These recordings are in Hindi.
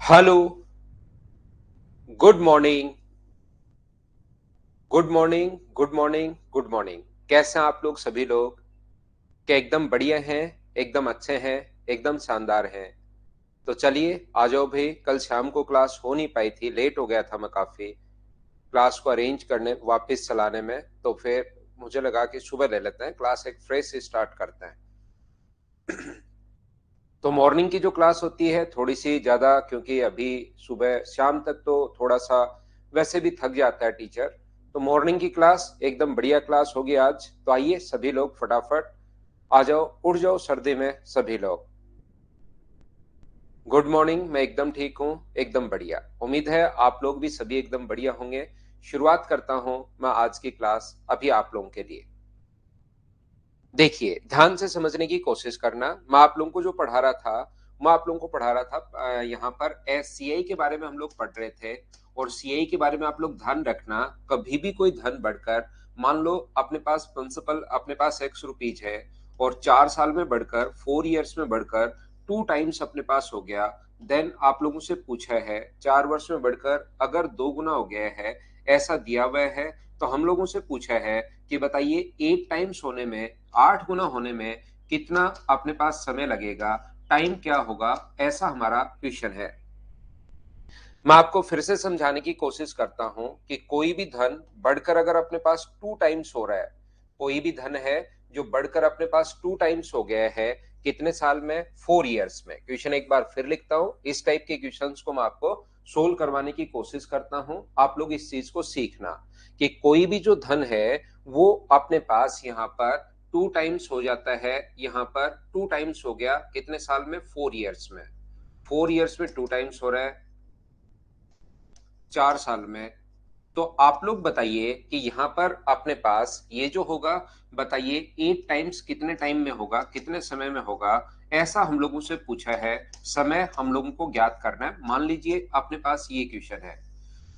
Hello. Good morning. Good morning. Good morning. Good morning. कैसे हैं आप लोग सभी लोग? क्या एकदम बढ़िया हैं? एकदम अच्छे हैं? एकदम शानदार हैं? तो चलिए आ जाओ भाई। कल शाम को क्लास हो नहीं पाई थी, लेट हो गया था मैं काफी क्लास को अरेंज करने वापस चलाने में। तो फिर मुझे लगा कि सुबह ले लेते हैं क्लास, एक फ्रेश स्टार्ट करते हैं। तो मॉर्निंग की जो क्लास होती है थोड़ी सी ज्यादा, क्योंकि अभी सुबह शाम तक तो थोड़ा सा वैसे भी थक जाता है टीचर। तो मॉर्निंग की क्लास एकदम बढ़िया क्लास होगी आज। तो आइए सभी लोग फटाफट आ जाओ, उठ जाओ सर्दी में सभी लोग। Good morning. मैं एकदम ठीक हूँ, एकदम बढ़िया। उम्मीद है आप लोग भी सभी एकदम बढ़िया होंगे। शुरुआत करता हूँ मैं आज की क्लास अभी आप लोगों के लिए। देखिए, ध्यान से समझने की कोशिश करना। मैं आप लोगों को जो पढ़ा रहा था, मैं आप लोगों को पढ़ा रहा था यहाँ पर सीआई के बारे में हम लोग पढ़ रहे थे। और सीआई के बारे में आप लोग ध्यान रखना, कभी भी कोई धन बढ़कर, मान लो अपने पास प्रिंसिपल अपने पास ₹X है और 4 साल में बढ़कर 4 इयर्स में बढ़कर 2 टाइम्स अपने पास हो गया। देन आप लोगों से पूछा है 4 वर्ष में बढ़कर अगर 2 गुना हो गया है, ऐसा दिया हुआ है। तो हम लोगों से पूछा है कि बताइए 8 टाइम्स होने में, 8 गुना होने में कितना अपने पास समय लगेगा, टाइम क्या होगा, ऐसा हमारा क्वेश्चन है। मैं आपको फिर से समझाने की कोशिश करता हूं कि कोई भी धन बढ़कर अगर अपने पास 2 टाइम्स हो रहा है, कोई भी धन है जो बढ़कर अपने पास 2 टाइम्स हो गया है, कितने साल में? 4 इयर्स में। क्वेश्चन एक बार फिर लिखता हूं, इस टाइप के क्वेश्चंस को मैं आपको सोल्व करवाने की कोशिश करता हूं। आप लोग इस चीज को सीखना कि कोई भी जो धन है वो अपने पास यहाँ पर 2 टाइम्स हो जाता है। यहाँ पर 2 टाइम्स हो गया कितने साल में? 4 इयर्स में। 4 इयर्स में 2 टाइम्स हो रहा है 4 साल में। तो आप लोग बताइए कि यहाँ पर अपने पास ये जो होगा, बताइए 8 टाइम्स कितने टाइम में होगा, कितने समय में होगा, ऐसा हम लोगों से पूछा है। समय हम लोगों को ज्ञात करना है। मान लीजिए अपने पास ये क्वेश्चन है,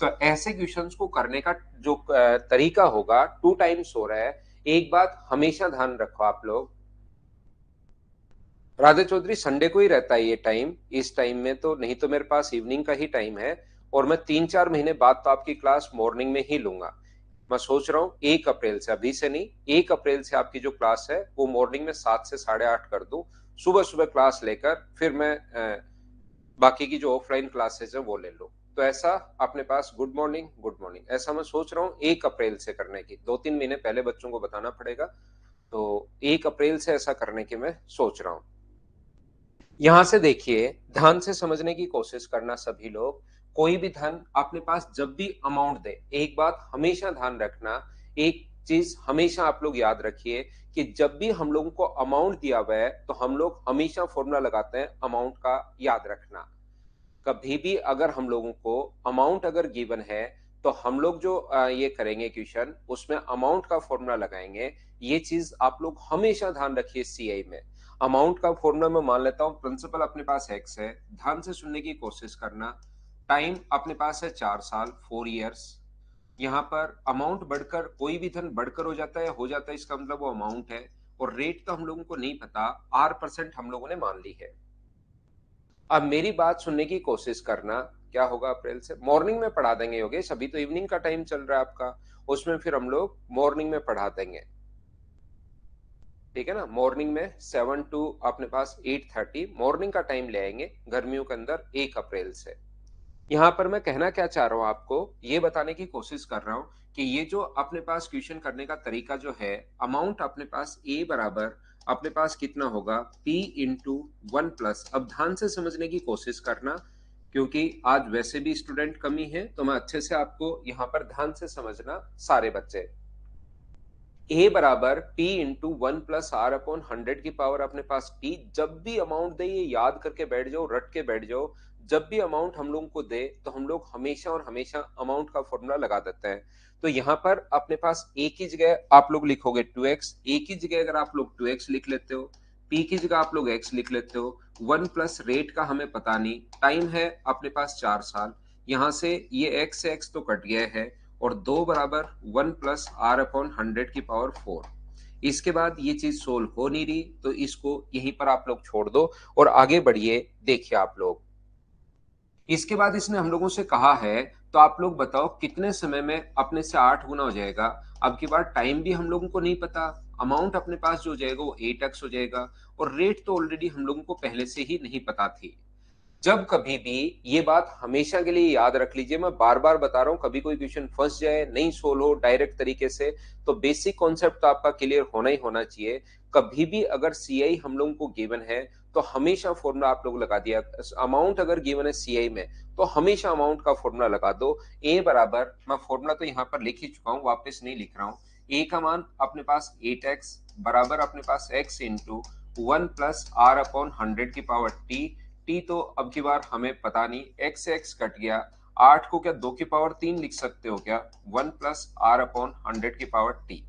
तो ऐसे क्वेश्चंस को करने का जो तरीका होगा, 2 टाइम्स हो रहा है। एक बात हमेशा ध्यान रखो आप लोग, राधे चौधरी, संडे को ही रहता है ये टाइम। इस टाइम में तो नहीं, तो मेरे पास इवनिंग का ही टाइम है। और मैं 3-4 महीने बाद तो आपकी क्लास मॉर्निंग में ही लूंगा। मैं सोच रहा हूँ 1 अप्रैल से, अभी से नहीं, 1 अप्रैल से आपकी जो क्लास है वो मॉर्निंग में 7 से 8:30 कर दूं। सुबह सुबह क्लास लेकर फिर मैं बाकी की जो ऑफलाइन क्लासेस है वो ले लूं। तो ऐसा अपने पास गुड मॉर्निंग गुड मॉर्निंग ऐसा मैं सोच रहा हूँ 1 अप्रैल से करने की। 2-3 महीने पहले बच्चों को बताना पड़ेगा। तो 1 अप्रैल से ऐसा करने की मैं सोच रहा हूँ। यहां से देखिए, ध्यान से समझने की कोशिश करना सभी लोग। कोई भी धन अपने पास जब भी अमाउंट दे, एक बात हमेशा ध्यान रखना, एक चीज हमेशा आप लोग याद रखिए कि जब भी हम लोगों को अमाउंट दिया हुआ है तो हम लोग हमेशा फॉर्मूला लगाते हैं अमाउंट का, याद रखना। कभी भी अगर हम लोगों को अमाउंट अगर गिवन है तो हम लोग जो ये करेंगे क्वेश्चन, उसमें अमाउंट का फॉर्मूला लगाएंगे। ये चीज आप लोग हमेशा ध्यान रखिए सीआई में। अमाउंट का फॉर्मूला मैं मान लेता हूँ, प्रिंसिपल अपने पास एक्स है, ध्यान से सुनने की कोशिश करना। टाइम अपने पास है 4 साल, 4 इयर्स। यहाँ पर अमाउंट बढ़कर, कोई भी धन बढ़कर हो जाता है, इसका मतलब वो अमाउंट है। और रेट तो हम लोगों को नहीं पता, R% हम लोगों ने मान ली है। अब मेरी बात सुनने की कोशिश करना। क्या होगा अप्रैल से? मॉर्निंग में पढ़ा देंगे योगेश, अभी तो इवनिंग का टाइम चल रहा है आपका, उसमें फिर हम लोग मॉर्निंग में पढ़ा देंगे। ठीक है ना? मॉर्निंग में 7 टू अपने पास 8:30 मॉर्निंग का टाइम ले आएंगे गर्मियों के अंदर 1 अप्रैल से। यहाँ पर मैं कहना क्या चाह रहा हूँ आपको, ये बताने की कोशिश कर रहा हूँ कि ये जो अपने पास क्वेश्चन करने का तरीका जो है, अमाउंट अपने पास ए बराबर अपने पास कितना होगा? P/1+। अब ध्यान से समझने की कोशिश करना, क्योंकि आज वैसे भी स्टूडेंट कमी है, तो मैं अच्छे से आपको यहाँ पर ध्यान से समझना सारे बच्चे। ए बराबर P/1+R/100 की पावर अपने पास P। जब भी अमाउंट दे, ये याद करके बैठ जाओ, रट के बैठ जाओ। जब भी अमाउंट हम लोगों को दे तो हम लोग हमेशा और हमेशा अमाउंट का फॉर्मूला लगा देते हैं। तो यहाँ पर अपने पास ए की जगह आप लोग लिखोगे 2x, ए की जगह अगर आप लोग 2x लिख लेते हो, पी की जगह आप लोग x लिख लेते हो। 1+ रेट का हमें पता नहीं, टाइम है अपने पास 4 साल। यहाँ से ये x से x तो कट गया है, और 2 बराबर 1+R/100 की पावर 4। इसके बाद ये चीज सोल्व हो नहीं रही, तो इसको यहीं पर आप लोग छोड़ दो और आगे बढ़िए। देखिए आप लोग, इसके बाद इसने हम लोगों से कहा है, तो आप लोग बताओ कितने समय में अपने से 8 गुना हो जाएगा। अब की बार टाइम भी हम लोगों को नहीं पता, अमाउंट अपने पास जो हो जाएगा वो 8x हो जाएगा, और रेट तो ऑलरेडी हम लोगों को पहले से ही नहीं पता थी। जब कभी भी, ये बात हमेशा के लिए याद रख लीजिए, मैं बार बार बता रहा हूँ, कभी कोई क्वेश्चन फंस जाए, नहीं सोल्व हो डायरेक्ट तरीके से, तो बेसिक कॉन्सेप्ट तो आपका क्लियर होना ही होना चाहिए। कभी भी अगर सीआई हम लोगों को गिवन है, तो हमेशा फॉर्मूला आप लोग लगा दिया। अमाउंट अगर गिवन है सीआई में, तो हमेशा अमाउंट का फॉर्मूला लगा दो। ए बराबर, मैं फॉर्मूला तो यहाँ पर लिख ही चुका हूँ, वापस नहीं लिख रहा हूँ। ए का मान अपने पास 8x बराबर अपने पास x इंटू 1 + r/100 की पावर t। टी तो अब की बार हमें पता नहीं, एक्स से एक्स कट गया। 8 को क्या 2 की पावर 3 लिख सकते हो क्या? 1 + r/100 की पावर टी।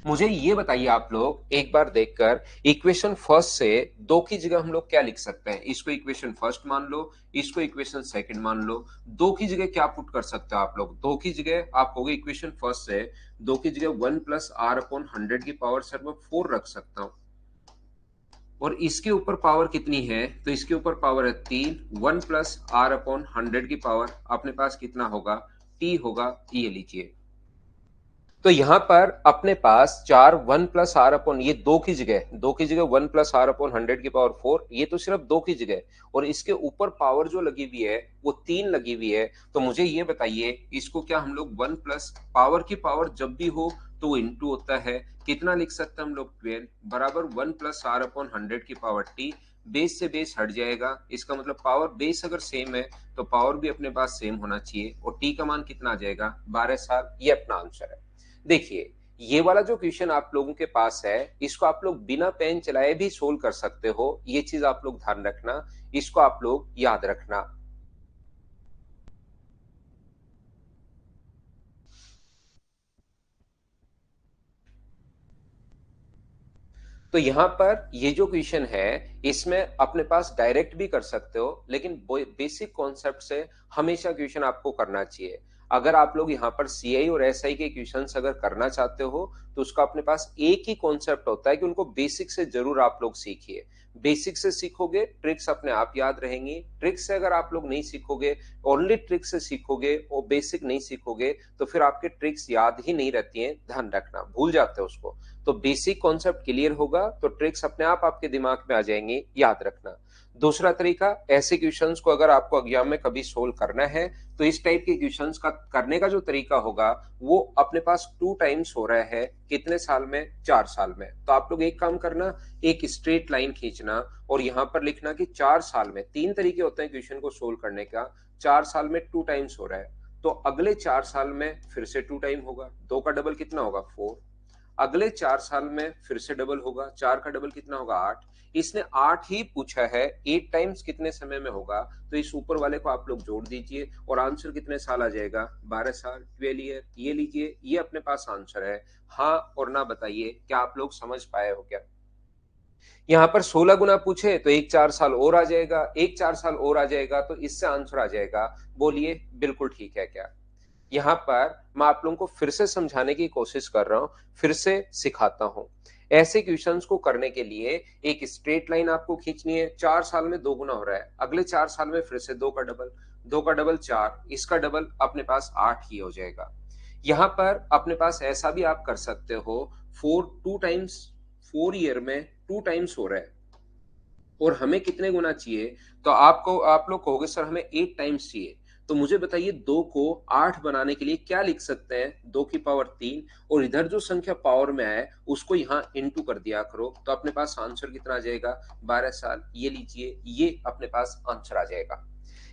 मुझे ये बताइए आप लोग एक बार देखकर, इक्वेशन फर्स्ट से 2 की जगह हम लोग क्या लिख सकते हैं? इसको इक्वेशन फर्स्ट मान लो, इसको इक्वेशन सेकंड मान लो। 2 की जगह क्या पुट कर सकते हो आप लोग? 2 की जगह आप कहोगे इक्वेशन फर्स्ट से 2 की जगह 1 + r/100 की पावर सर मैं 4 रख सकता हूं। और इसके ऊपर पावर कितनी है? तो इसके ऊपर पावर है 3। 1 + r/100 की पावर अपने पास कितना होगा? t होगा, ये लीजिए। तो यहां पर अपने पास 4 1 + r अपॉन, ये 2 की जगह, 2 की जगह 1 + r/100 की पावर 4, ये तो सिर्फ 2 की जगह, और इसके ऊपर पावर जो लगी हुई है वो 3 लगी हुई है। तो मुझे ये बताइए, इसको क्या हम लोग 1 प्लस पावर की पावर जब भी हो तो वो इंटू होता है, कितना लिख सकते हैं हम लोग? 12 बराबर 1 + r/100 की पावर t। बेस से बेस हट जाएगा, इसका मतलब पावर बेस अगर सेम है तो पावर भी अपने पास सेम होना चाहिए, और t का मान कितना आ जाएगा? 12 साल। ये अपना आंसर है। देखिए, ये वाला जो क्वेश्चन आप लोगों के पास है, इसको आप लोग बिना पेन चलाए भी सोल्व कर सकते हो, ये चीज आप लोग ध्यान रखना, इसको आप लोग याद रखना। तो यहाँ पर ये जो क्वेश्चन है, इसमें अपने पास डायरेक्ट भी कर सकते हो, लेकिन बेसिक कॉन्सेप्ट से हमेशा क्वेश्चन आपको करना चाहिए। अगर आप लोग यहाँ पर सीआई और एसआई के क्वेश्चंस अगर करना चाहते हो, तो उसका अपने पास एक ही कॉन्सेप्ट होता है कि उनको बेसिक से जरूर आप लोग सीखिए। बेसिक से सीखोगे, ट्रिक्स अपने आप याद रहेंगी। ट्रिक्स से अगर आप लोग नहीं सीखोगे, ओनली ट्रिक्स से सीखोगे और बेसिक नहीं सीखोगे, तो फिर आपके ट्रिक्स याद ही नहीं रहती हैं, ध्यान रखना, भूल जाते हो उसको। तो बेसिक कॉन्सेप्ट क्लियर होगा तो ट्रिक्स अपने आप आपके दिमाग में आ जाएंगी, याद रखना। दूसरा तरीका, ऐसे क्वेश्चंस को अगर आपको एग्जाम में कभी सोल्व करना है, तो इस टाइप के क्वेश्चंस का करने का जो तरीका होगा, वो अपने पास 2 टाइम्स हो रहा है, कितने साल में? 4 साल में। तो आप लोग एक काम करना, एक स्ट्रेट लाइन खींचना और यहाँ पर लिखना कि 4 साल में, 3 तरीके होते हैं क्वेश्चन को सोल्व करने का। 4 साल में 2 टाइम्स हो रहा है, तो अगले 4 साल में फिर से 2 टाइम होगा, 2 का डबल कितना होगा? 4। अगले 4 साल में फिर से डबल होगा, 4 का डबल कितना होगा? 8। इसने 8 ही पूछा है, 8 टाइम्स कितने समय में होगा? तो इस ऊपर वाले को आप लोग जोड़ दीजिए और आंसर कितने साल आ जाएगा? 12 साल, 12 ईयर। ये लीजिए, ये अपने पास आंसर है। हाँ और ना बताइए, क्या आप लोग समझ पाए हो क्या? यहाँ पर 16 गुना पूछे तो एक 4 साल और आ जाएगा, एक 4 साल और आ जाएगा, तो इससे आंसर आ जाएगा। बोलिए बिल्कुल ठीक है क्या? यहाँ पर मैं आप लोगों को फिर से समझाने की कोशिश कर रहा हूं, फिर से सिखाता हूं। ऐसे क्वेश्चंस को करने के लिए एक स्ट्रेट लाइन आपको खींचनी है। 4 साल में 2 गुना हो रहा है, अगले 4 साल में फिर से 2 का डबल, 2 का डबल 4, इसका डबल अपने पास 8 ही हो जाएगा। यहाँ पर अपने पास ऐसा भी आप कर सकते हो, 4 ईयर में 2 टाइम्स हो रहा है और हमें कितने गुना चाहिए? तो आपको, आप लोग कहोगे सर हमें 8 टाइम्स चाहिए। तो मुझे बताइए, 2 को 8 बनाने के लिए क्या लिख सकते हैं? 2 की पावर 3, और इधर जो संख्या पावर में है उसको यहाँ इंटू कर दिया करो, तो अपने पास आंसर कितना आ जाएगा? 12 साल। ये लीजिए, ये अपने पास आंसर आ जाएगा।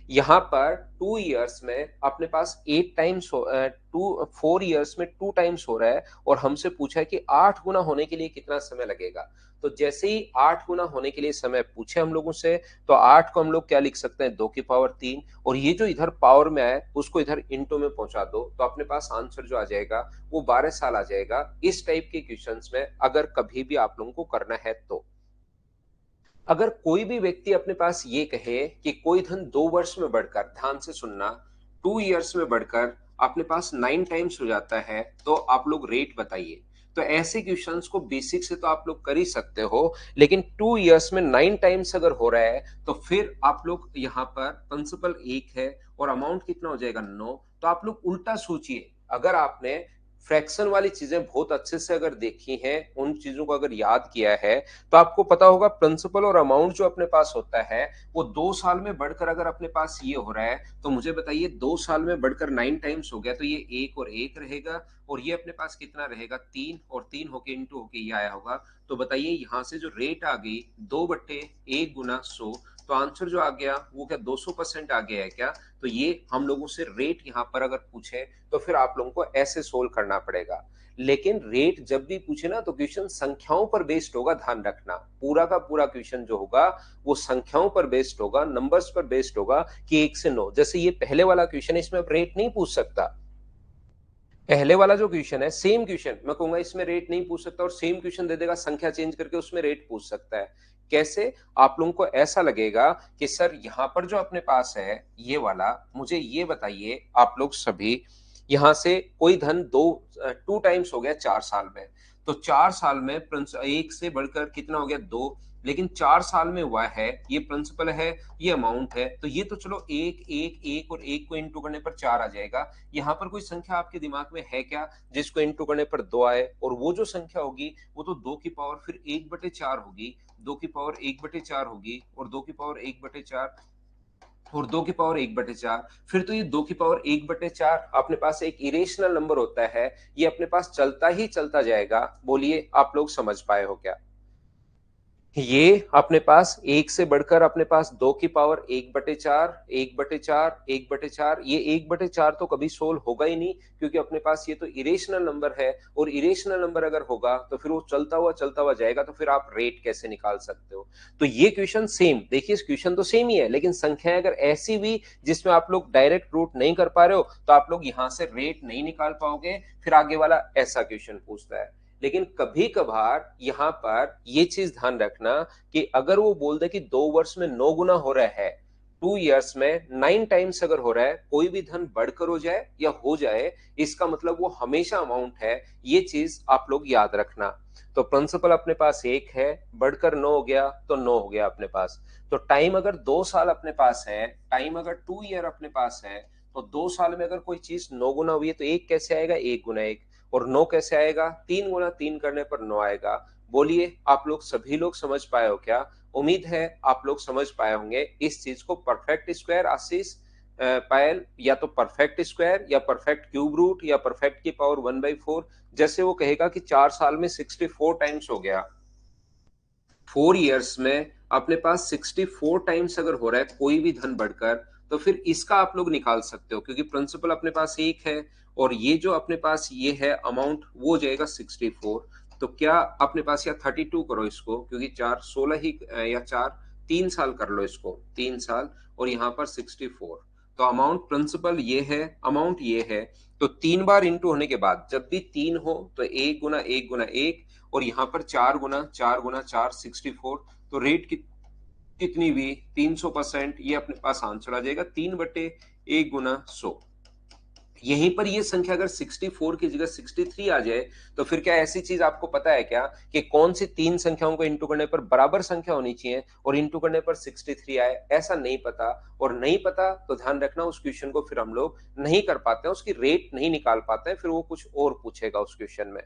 यहाँ पर 2 ईयर्स में अपने पास 8 टाइम्स हो, 4 ईयर्स में 2 टाइम्स हो रहा है, और हमसे पूछा है कि 8 गुना होने के लिए कितना समय लगेगा। तो जैसे ही 8 गुना होने के लिए समय पूछे हम लोगों से, तो 8 को हम लोग क्या लिख सकते हैं? 2 की पावर 3, और ये जो इधर पावर में आए उसको इधर इंटू में पहुंचा दो, तो अपने पास आंसर जो आ जाएगा वो 12 साल आ जाएगा। इस टाइप के क्वेश्चंस में अगर कभी भी आप लोगों को करना है तो। अगर कोई भी व्यक्ति अपने पास ये कहे कि कोई धन 2 वर्ष में बढ़कर, ध्यान से सुनना, 2 ईयर्स में बढ़कर अपने पास 9 टाइम्स हो जाता है, तो आप लोग रेट बताइए। तो ऐसे क्वेश्चंस को बेसिक से तो आप लोग कर ही सकते हो, लेकिन 2 इयर्स में 9 टाइम्स अगर हो रहा है तो फिर आप लोग यहाँ पर प्रिंसिपल 1 है और अमाउंट कितना हो जाएगा 9। तो आप लोग उल्टा सोचिए, अगर आपने फ्रैक्शन वाली चीजें बहुत अच्छे से अगर देखी हैं, उन चीजों को अगर याद किया है, तो आपको पता होगा प्रिंसिपल और अमाउंट जो अपने पास होता है वो 2 साल में बढ़कर अगर अपने पास ये हो रहा है, तो मुझे बताइए 2 साल में बढ़कर 9 टाइम्स हो गया, तो ये 1 और 1 रहेगा और ये अपने पास कितना रहेगा 3 होके इंटू होके ये आया होगा। तो बताइए यहाँ से जो रेट आ गई 2/1 गुना 100, तो आंसर जो आ गया वो क्या 200% आ गया है क्या? तो ये हम लोगों से रेट यहाँ पर अगर पूछे तो फिर आप लोगों को ऐसे सोल्व करना पड़ेगा। लेकिन रेट जब भी पूछे ना तो क्वेश्चन संख्याओं पर बेस्ड होगा, ध्यान रखना। पूरा का पूरा क्वेश्चन जो होगा वो संख्याओं पर बेस्ड होगा, नंबर्स पर बेस्ड होगा कि 1 से 9। जैसे ये पहले वाला क्वेश्चन है, इसमें अब रेट नहीं पूछ सकता। पहले वाला जो क्वेश्चन है सेम क्वेश्चन, मैं कहूंगा इसमें रेट नहीं पूछ सकता, और सेम क्वेश्चन दे देगा संख्या चेंज करके उसमें रेट पूछ सकता है। कैसे? आप लोगों को ऐसा लगेगा कि सर यहाँ पर जो अपने पास है ये वाला, मुझे ये बताइए आप लोग सभी, यहां से कोई धन 2 टाइम्स हो गया 4 साल में, तो 4 साल में 1 से बढ़कर कितना हो गया 2, लेकिन 4 साल में हुआ है, ये प्रिंसिपल है, ये अमाउंट है, तो ये तो चलो 1 1 1 और 1 को इंटू करने पर 4 आ जाएगा। यहाँ पर कोई संख्या आपके दिमाग में है क्या जिसको इंटू करने पर 2 आए? और वो जो संख्या होगी वो तो 2 की पावर फिर 1/4 होगी, 2 की पावर 1/4 होगी, और 2 की पावर 1/4, और 2 की पावर 1/4, फिर तो ये 2 की पावर 1/4 अपने पास एक इरेशनल नंबर होता है, ये अपने पास चलता ही चलता जाएगा। बोलिए आप लोग समझ पाए हो क्या? ये अपने पास 1 से बढ़कर अपने पास 2 की पावर 1/4, 1/4, 1/4, ये 1/4 तो कभी सोल्व होगा ही नहीं, क्योंकि अपने पास ये तो इरेशनल नंबर है, और इरेशनल नंबर अगर होगा तो फिर वो चलता हुआ जाएगा, तो फिर आप रेट कैसे निकाल सकते हो? तो ये क्वेश्चन सेम, देखिए क्वेश्चन तो सेम ही है, लेकिन संख्याएं अगर ऐसी भी जिसमें आप लोग डायरेक्ट रूट नहीं कर पा रहे हो, तो आप लोग यहां से रेट नहीं निकाल पाओगे, फिर आगे वाला ऐसा क्वेश्चन पूछता है। लेकिन कभी कभार यहां पर ये चीज ध्यान रखना कि अगर वो बोल दे कि 2 वर्ष में 9 गुना हो रहा है, 2 इयर्स में 9 टाइम्स अगर हो रहा है, कोई भी धन बढ़कर हो जाए या हो जाए, इसका मतलब वो हमेशा अमाउंट है। ये चीज आप लोग याद रखना। तो प्रिंसिपल अपने पास 1 है, बढ़कर 9 हो गया तो 9 हो गया अपने पास। तो टाइम अगर 2 साल अपने पास है, टाइम अगर 2 ईयर अपने पास है, तो 2 साल में अगर कोई चीज 9 गुना हुई है तो एक कैसे आएगा 1 गुना 1, और 9 कैसे आएगा 3 गुना 3 करने पर 9 आएगा। बोलिए आप लोग सभी लोग समझ पाए हो क्या? उम्मीद है आप लोग समझ पाए होंगे इस चीज को। परफेक्ट स्क्वायर आशीष, पायल, या तो परफेक्ट स्क्वायर या परफेक्ट क्यूब रूट या परफेक्ट की पावर 1/4, जैसे वो कहेगा कि 4 साल में 64 टाइम्स हो गया, 4 इयर्स में अपने पास 64 टाइम्स अगर हो रहा है कोई भी धन बढ़कर, तो फिर इसका आप लोग निकाल सकते हो, क्योंकि प्रिंसिपल अपने पास 1 है और ये जो अपने पास ये है अमाउंट वो हो जाएगा 64। तो क्या अपने पास, या 32 करो इसको, क्योंकि 4 16 ही, या 3 साल कर लो इसको, 3 साल, और यहाँ पर 64। तो अमाउंट प्रिंसिपल ये है, अमाउंट ये है, तो 3 बार इंटू होने के बाद जब भी 3 हो तो 1 गुना 1 गुना 1, और यहाँ पर 4 गुना 4 गुना 4 64, तो रेट कितनी भी 300%, ये अपने पास आंसर आ जाएगा 3/1 गुना 100। यहीं पर ये संख्या अगर 64 की जगह 63 आ जाए, तो फिर क्या ऐसी चीज आपको पता है क्या कि कौन सी 3 संख्याओं को इंटू करने पर बराबर संख्या होनी चाहिए और इंटू करने पर 63 आए? ऐसा नहीं पता, और नहीं पता तो ध्यान रखना उस क्वेश्चन को फिर हम लोग नहीं कर पाते हैं, उसकी रेट नहीं निकाल पाते हैं, फिर वो कुछ और पूछेगा उस क्वेश्चन में।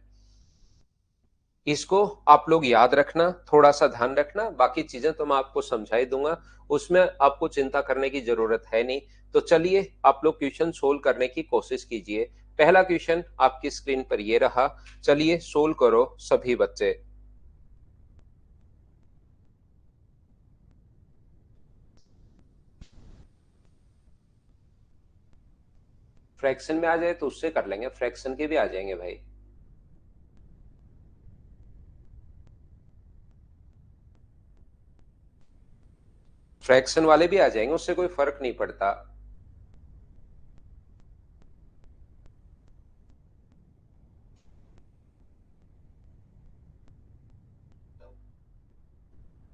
इसको आप लोग याद रखना, थोड़ा सा ध्यान रखना, बाकी चीजें तो मैं आपको समझा ही दूंगा, उसमें आपको चिंता करने की जरूरत है नहीं। तो चलिए आप लोग क्वेश्चन सोल्व करने की कोशिश कीजिए। पहला क्वेश्चन आपकी स्क्रीन पर ये रहा, चलिए सोल्व करो सभी बच्चे। फ्रैक्शन में आ जाए तो उससे कर लेंगे, फ्रैक्शन के भी आ जाएंगे भाई। फ्रैक्शन वाले भी आ जाएंगे, उससे कोई फर्क नहीं पड़ता।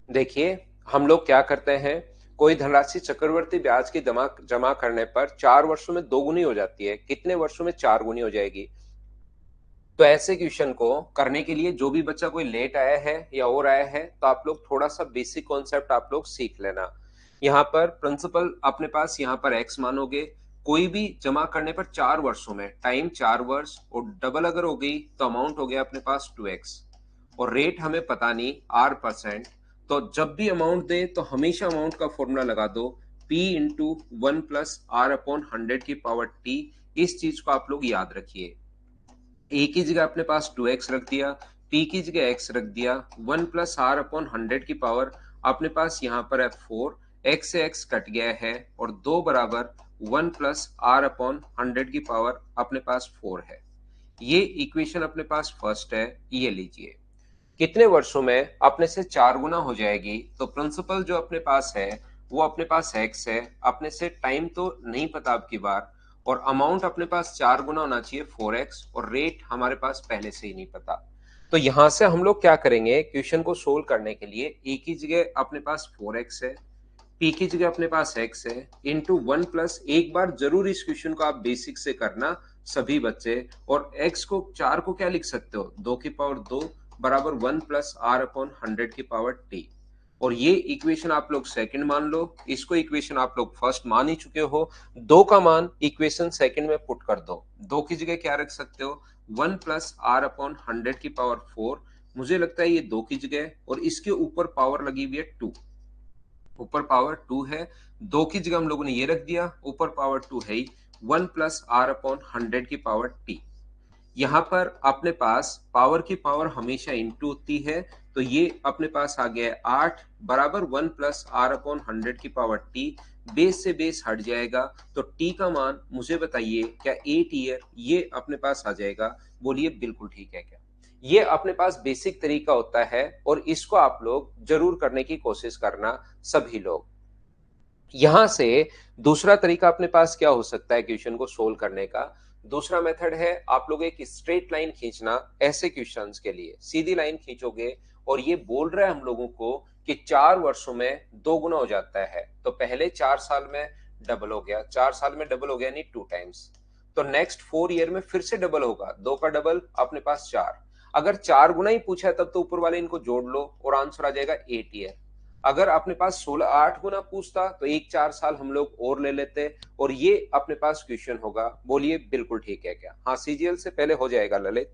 देखिए हम लोग क्या करते हैं, कोई धनराशि चक्रवर्ती ब्याज की जमा जमा करने पर 4 वर्षों में 2 गुनी हो जाती है, कितने वर्षों में 4 गुनी हो जाएगी? तो ऐसे क्वेश्चन को करने के लिए जो भी बच्चा कोई लेट आया है या और आया है, तो आप लोग थोड़ा सा बेसिक कॉन्सेप्ट आप लोग सीख लेना। यहाँ पर प्रिंसिपल अपने पास यहाँ पर एक्स मानोगे, कोई भी जमा करने पर 4 वर्षों में टाइम 4 वर्ष और डबल अगर हो गई तो अमाउंट हो गया अपने पास 2x, और रेट हमें पता नहीं R%। तो जब भी अमाउंट दे तो हमेशा अमाउंट का फॉर्मूला लगा दो P इंटू 1 + R/100 की पावर t। इस चीज को आप लोग याद रखिए। ए की जगह अपने पास 2x रख दिया, p की जगह x रख दिया, 1 + R/100 की पावर अपने पास यहाँ पर है 4, x से x कट गया है और 2 बराबर 1 + R/100 की पावर अपने पास 4 है। ये इक्वेशन अपने पास फर्स्ट है, ये लीजिए। कितने वर्षों में अपने से 4 गुना हो जाएगी, तो प्रिंसिपल जो अपने पास है वो अपने पास x है, अपने से टाइम तो नहीं पता अब की बार, और अमाउंट अपने पास 4 गुना होना चाहिए 4x, और रेट हमारे पास पहले से ही नहीं पता। तो यहां से हम लोग क्या करेंगे, क्वेश्चन को सोल्व करने के लिए a की जगह अपने पास 4x है, p की जगह अपने पास x है, इंटू 1 + एक बार जरूर इस क्वेश्चन को आप बेसिक से करना सभी बच्चे, और x को 4 को क्या लिख सकते हो, 2 की पावर 2 बराबर 1 + R/100 की पावर t। और ये इक्वेशन आप लोग सेकंड मान लो, इसको इक्वेशन आप लोग फर्स्ट मान ही चुके हो। 2 का मान इक्वेशन सेकंड में पुट कर दो, 2 की जगह क्या रख सकते हो, 1 + R/100 की पावर 4। मुझे लगता है ये 2 की जगह, और इसके ऊपर पावर लगी हुई है 2, ऊपर पावर 2 है, 2 की जगह हम लोगों ने ये रख दिया, ऊपर पावर 2 है ही, 1 + R/100 की पावर t। यहाँ पर अपने पास पावर की पावर हमेशा इंटू होती है, तो ये अपने पास आ गया है 8 बराबर 1 + R/100 की पावर t। बेस से बेस हट जाएगा, तो t का मान मुझे बताइए क्या 8 ईयर ये अपने पास आ जाएगा। बोलिए बिल्कुल ठीक है क्या। ये अपने पास बेसिक तरीका होता है, और इसको आप लोग जरूर करने की कोशिश करना सभी लोग। यहां से दूसरा तरीका अपने पास क्या हो सकता है क्वेश्चन को सोल्व करने का, दूसरा मेथड है आप लोग एक स्ट्रेट लाइन खींचना। ऐसे क्वेश्चंस के लिए सीधी लाइन खींचोगे, और ये बोल रहा है हम लोगों को कि 4 वर्षों में 2 गुना हो जाता है, तो पहले 4 साल में डबल हो गया, 4 साल में डबल हो गया यानी 2 टाइम्स, तो नेक्स्ट 4 ईयर में फिर से डबल होगा, 2 का डबल अपने पास 4। अगर 4 गुना ही पूछा है तब तो ऊपर वाले इनको जोड़ लो और आंसर आ जाएगा 8 ईयर। अगर अपने पास 16 8 गुना पूछता तो एक 4 साल हम लोग और ले लेते, और ये अपने पास क्वेश्चन होगा। बोलिए बिल्कुल ठीक है क्या। हाँ, सीजीएल से पहले हो जाएगा ललित।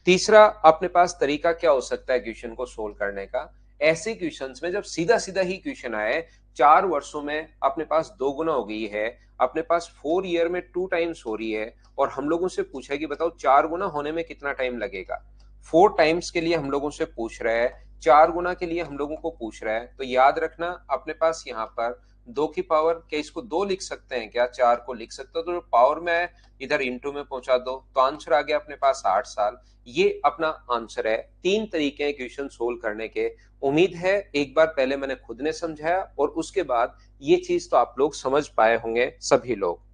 तीसरा अपने पास तरीका क्या हो सकता है क्वेश्चन को सोल्व करने का, ऐसे क्वेश्चंस में जब सीधा सीधा ही क्वेश्चन आए, 4 वर्षों में अपने पास 2 गुना हो गई है, अपने पास 4 ईयर में 2 टाइम्स हो रही है, और हम लोगों से पूछा है कि बताओ 4 गुना होने में कितना टाइम लगेगा। 4 टाइम्स के लिए हम लोगों से पूछ रहा है, 4 गुना के लिए हम लोगों को पूछ रहा है, तो याद रखना अपने पास यहाँ पर 2 की पावर, क्या इसको 2 लिख सकते हैं क्या, 4 को लिख सकते हो, तो जो पावर में है इधर इंटू में पहुंचा दो, तो आंसर आ गया अपने पास 8 साल। ये अपना आंसर है। 3 तरीके हैं क्वेश्चन सोल्व करने के। उम्मीद है एक बार पहले मैंने खुद ने समझाया, और उसके बाद ये चीज तो आप लोग समझ पाए होंगे सभी लोग।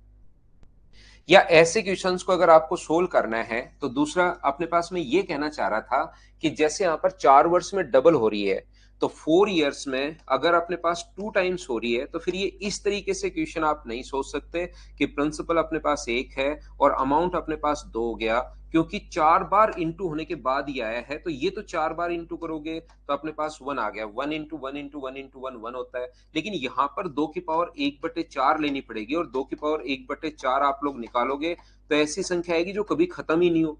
या ऐसे क्वेश्चंस को अगर आपको सोल्व करना है, तो दूसरा अपने पास में ये कहना चाह रहा था कि जैसे यहाँ पर 4 वर्ष में डबल हो रही है, तो 4 ईयर्स में अगर अपने पास 2 टाइम्स हो रही है, तो फिर ये इस तरीके से क्वेश्चन आप नहीं सोच सकते कि प्रिंसिपल अपने पास 1 है और अमाउंट अपने पास 2 हो गया, क्योंकि 4 बार इंटू होने के बाद ही आया है, तो ये तो 4 बार इंटू करोगे तो अपने पास 1 आ गया, 1 × 1 × 1 × 1 होता है। लेकिन यहाँ पर 2 की पावर 1/4 लेनी पड़ेगी, और 2 की पावर 1/4 आप लोग निकालोगे तो ऐसी संख्या आएगी जो कभी खत्म ही नहीं हो,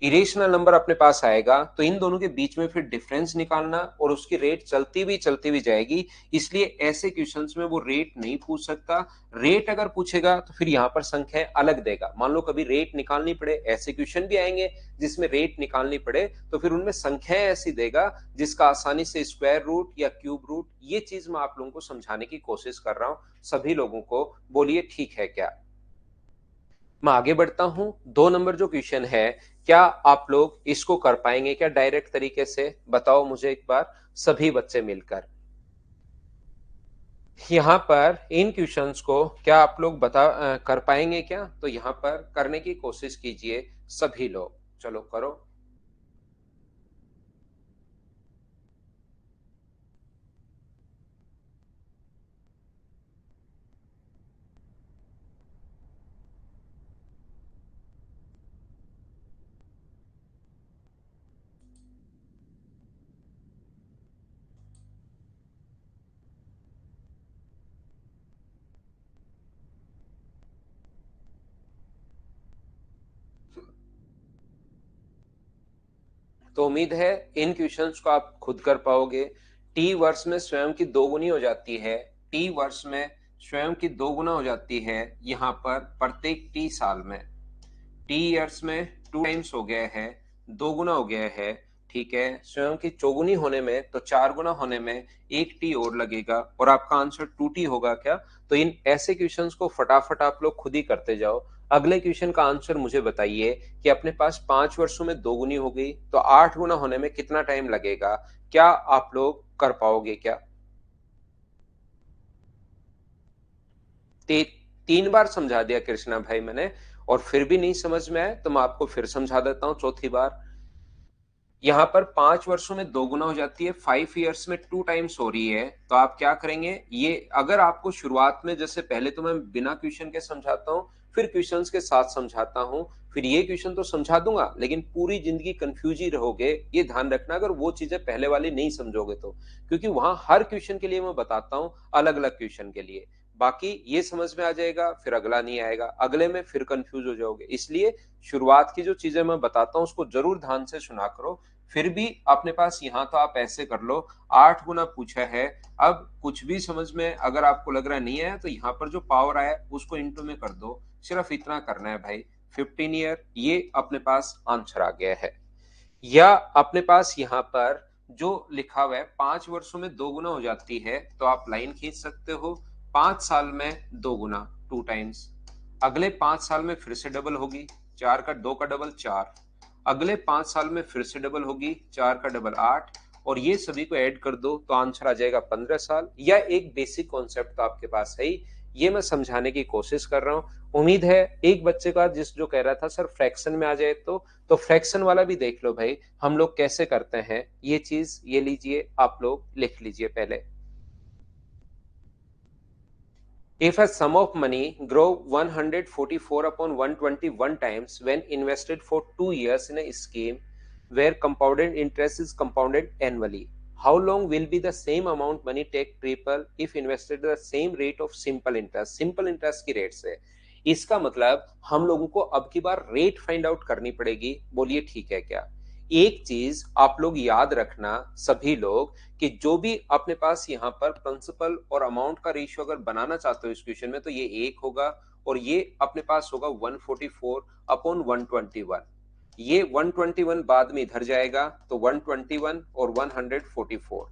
इरेशनल नंबर अपने पास आएगा। तो इन दोनों के बीच में फिर डिफरेंस निकालना, और उसकी रेट चलती भी जाएगी। इसलिए ऐसे क्वेश्चंस में वो रेट नहीं पूछ सकता। रेट अगर पूछेगा तो फिर यहाँ पर संख्याएं अलग देगा। मान लो कभी रेट निकालनी पड़े, ऐसे क्वेश्चन भी आएंगे जिसमें रेट निकालनी पड़े, तो फिर उनमें संख्याएं ऐसी देगा जिसका आसानी से स्क्वायर रूट या क्यूब रूट, ये चीज मैं आप लोगों को समझाने की कोशिश कर रहा हूं सभी लोगों को। बोलिए ठीक है क्या। मैं आगे बढ़ता हूं। 2 नंबर जो क्वेश्चन है, क्या आप लोग इसको कर पाएंगे क्या डायरेक्ट तरीके से, बताओ मुझे एक बार सभी बच्चे मिलकर। यहां पर इन क्वेश्चंस को क्या आप लोग कर पाएंगे क्या, तो यहां पर करने की कोशिश कीजिए सभी लोग। चलो करो। तो उम्मीद है इन क्वेश्चंस को आप खुद कर पाओगे। टी वर्ष में स्वयं की दोगुनी हो जाती है, टी वर्ष में स्वयं की दोगुना हो जाती है यहाँ पर प्रत्येक टी साल में। टी ईयर्स में 2 टाइम्स हो गया है, दो गुना हो गया है, ठीक है। स्वयं की चौगुनी होने में तो 4 गुना होने में एक टी और लगेगा और आपका आंसर 2 टी होगा क्या? तो इन ऐसे क्वेश्चंस को फटाफट आप लोग खुद ही करते जाओ। अगले क्वेश्चन का आंसर मुझे बताइए कि अपने पास 5 वर्षों में दोगुनी हो गई तो 8 गुना होने में कितना टाइम लगेगा? क्या आप लोग कर पाओगे क्या? 3 बार समझा दिया कृष्णा भाई मैंने, और फिर भी नहीं समझ में आया तो मैं आपको फिर समझा देता हूं चौथी बार। यहाँ पर 5 वर्षों में दो गुना हो जाती है, 5 ईयर्स में 2 टाइम्स हो रही है, तो आप क्या करेंगे? ये अगर आपको शुरुआत में, जैसे पहले तो मैं बिना क्वेश्चन के समझाता हूँ, फिर क्वेश्चंस के साथ समझाता हूँ, फिर ये क्वेश्चन तो समझा दूंगा लेकिन पूरी जिंदगी कंफ्यूज ही रहोगे, ये ध्यान रखना अगर वो चीजें पहले वाली नहीं समझोगे तो, क्योंकि वहां हर क्वेश्चन के लिए मैं बताता हूँ अलग अलग क्वेश्चन के लिए। बाकी ये समझ में आ जाएगा, फिर अगला नहीं आएगा, अगले में फिर कंफ्यूज हो जाओगे। इसलिए शुरुआत की जो चीजें मैं बताता हूँ उसको जरूर ध्यान से सुना करो। फिर भी अपने पास यहाँ तो आप ऐसे कर लो, 8 गुना पूछा है। अब कुछ भी समझ में अगर आपको लग रहा नहीं है तो यहाँ पर जो पावर आया उसको इंटू में कर दो, सिर्फ इतना करना है भाई। 15 ईयर, ये अपने पास आंसर आ गया है। या अपने पास यहाँ पर जो लिखा हुआ है 5 वर्षों में दो गुना हो जाती है, तो आप लाइन खींच सकते हो। 5 साल में दो गुना, 2 टाइम्स। अगले 5 साल में फिर से डबल होगी, 4 का 2 का डबल 4। अगले 5 साल में फिर से डबल होगी, 4 का डबल 8, और ये सभी को ऐड कर दो तो आंसर आ जाएगा 15 साल। या एक बेसिक कॉन्सेप्ट तो आपके पास है ही, ये मैं समझाने की कोशिश कर रहा हूँ। उम्मीद है एक बच्चे का जिस जो कह रहा था सर फ्रैक्शन में आ जाए तो फ्रैक्शन वाला भी देख लो भाई, हम लोग कैसे करते हैं ये चीज। ये लीजिए, आप लोग लिख लीजिए पहले। If a sum of money grow 144 upon 121 times when invested for 2 years in a scheme where compounded interest is compounded annually, how long will be the same amount money take triple if invested at the same rate of simple interest? Simple interest की रेट से, इसका मतलब हम लोगों को अब की बार रेट फाइंड आउट करनी पड़ेगी। बोलिए ठीक है क्या? एक चीज आप लोग याद रखना सभी लोग, कि जो भी अपने पास यहाँ पर प्रिंसिपल और अमाउंट का रेशियो अगर बनाना चाहते हो इस क्वेश्चन में, तो ये 1 होगा और ये अपने पास होगा 144 अपॉन 121। ये 121 बाद में इधर जाएगा तो 121 और 144।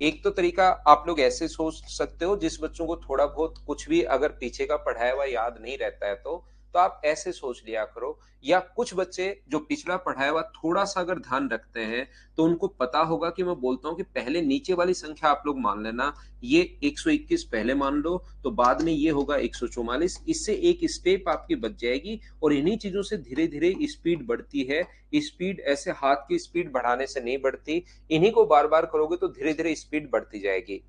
एक तो तरीका आप लोग ऐसे सोच सकते हो, जिस बच्चों को थोड़ा बहुत कुछ भी अगर पीछे का पढ़ाया हुआ याद नहीं रहता है तो आप ऐसे सोच लिया करो। या कुछ बच्चे जो पिछला पढ़ाया हुआ थोड़ा सा अगर ध्यान रखते हैं तो उनको पता होगा कि मैं बोलता हूँ कि पहले नीचे वाली संख्या आप लोग मान लेना, ये 121 पहले मान लो तो बाद में ये होगा 144। इससे एक स्टेप आपकी बच जाएगी और इन्हीं चीजों से धीरे धीरे स्पीड बढ़ती है। स्पीड ऐसे हाथ की स्पीड बढ़ाने से नहीं बढ़ती, इन्हीं को बार बार करोगे तो धीरे धीरे स्पीड बढ़ती जाएगी।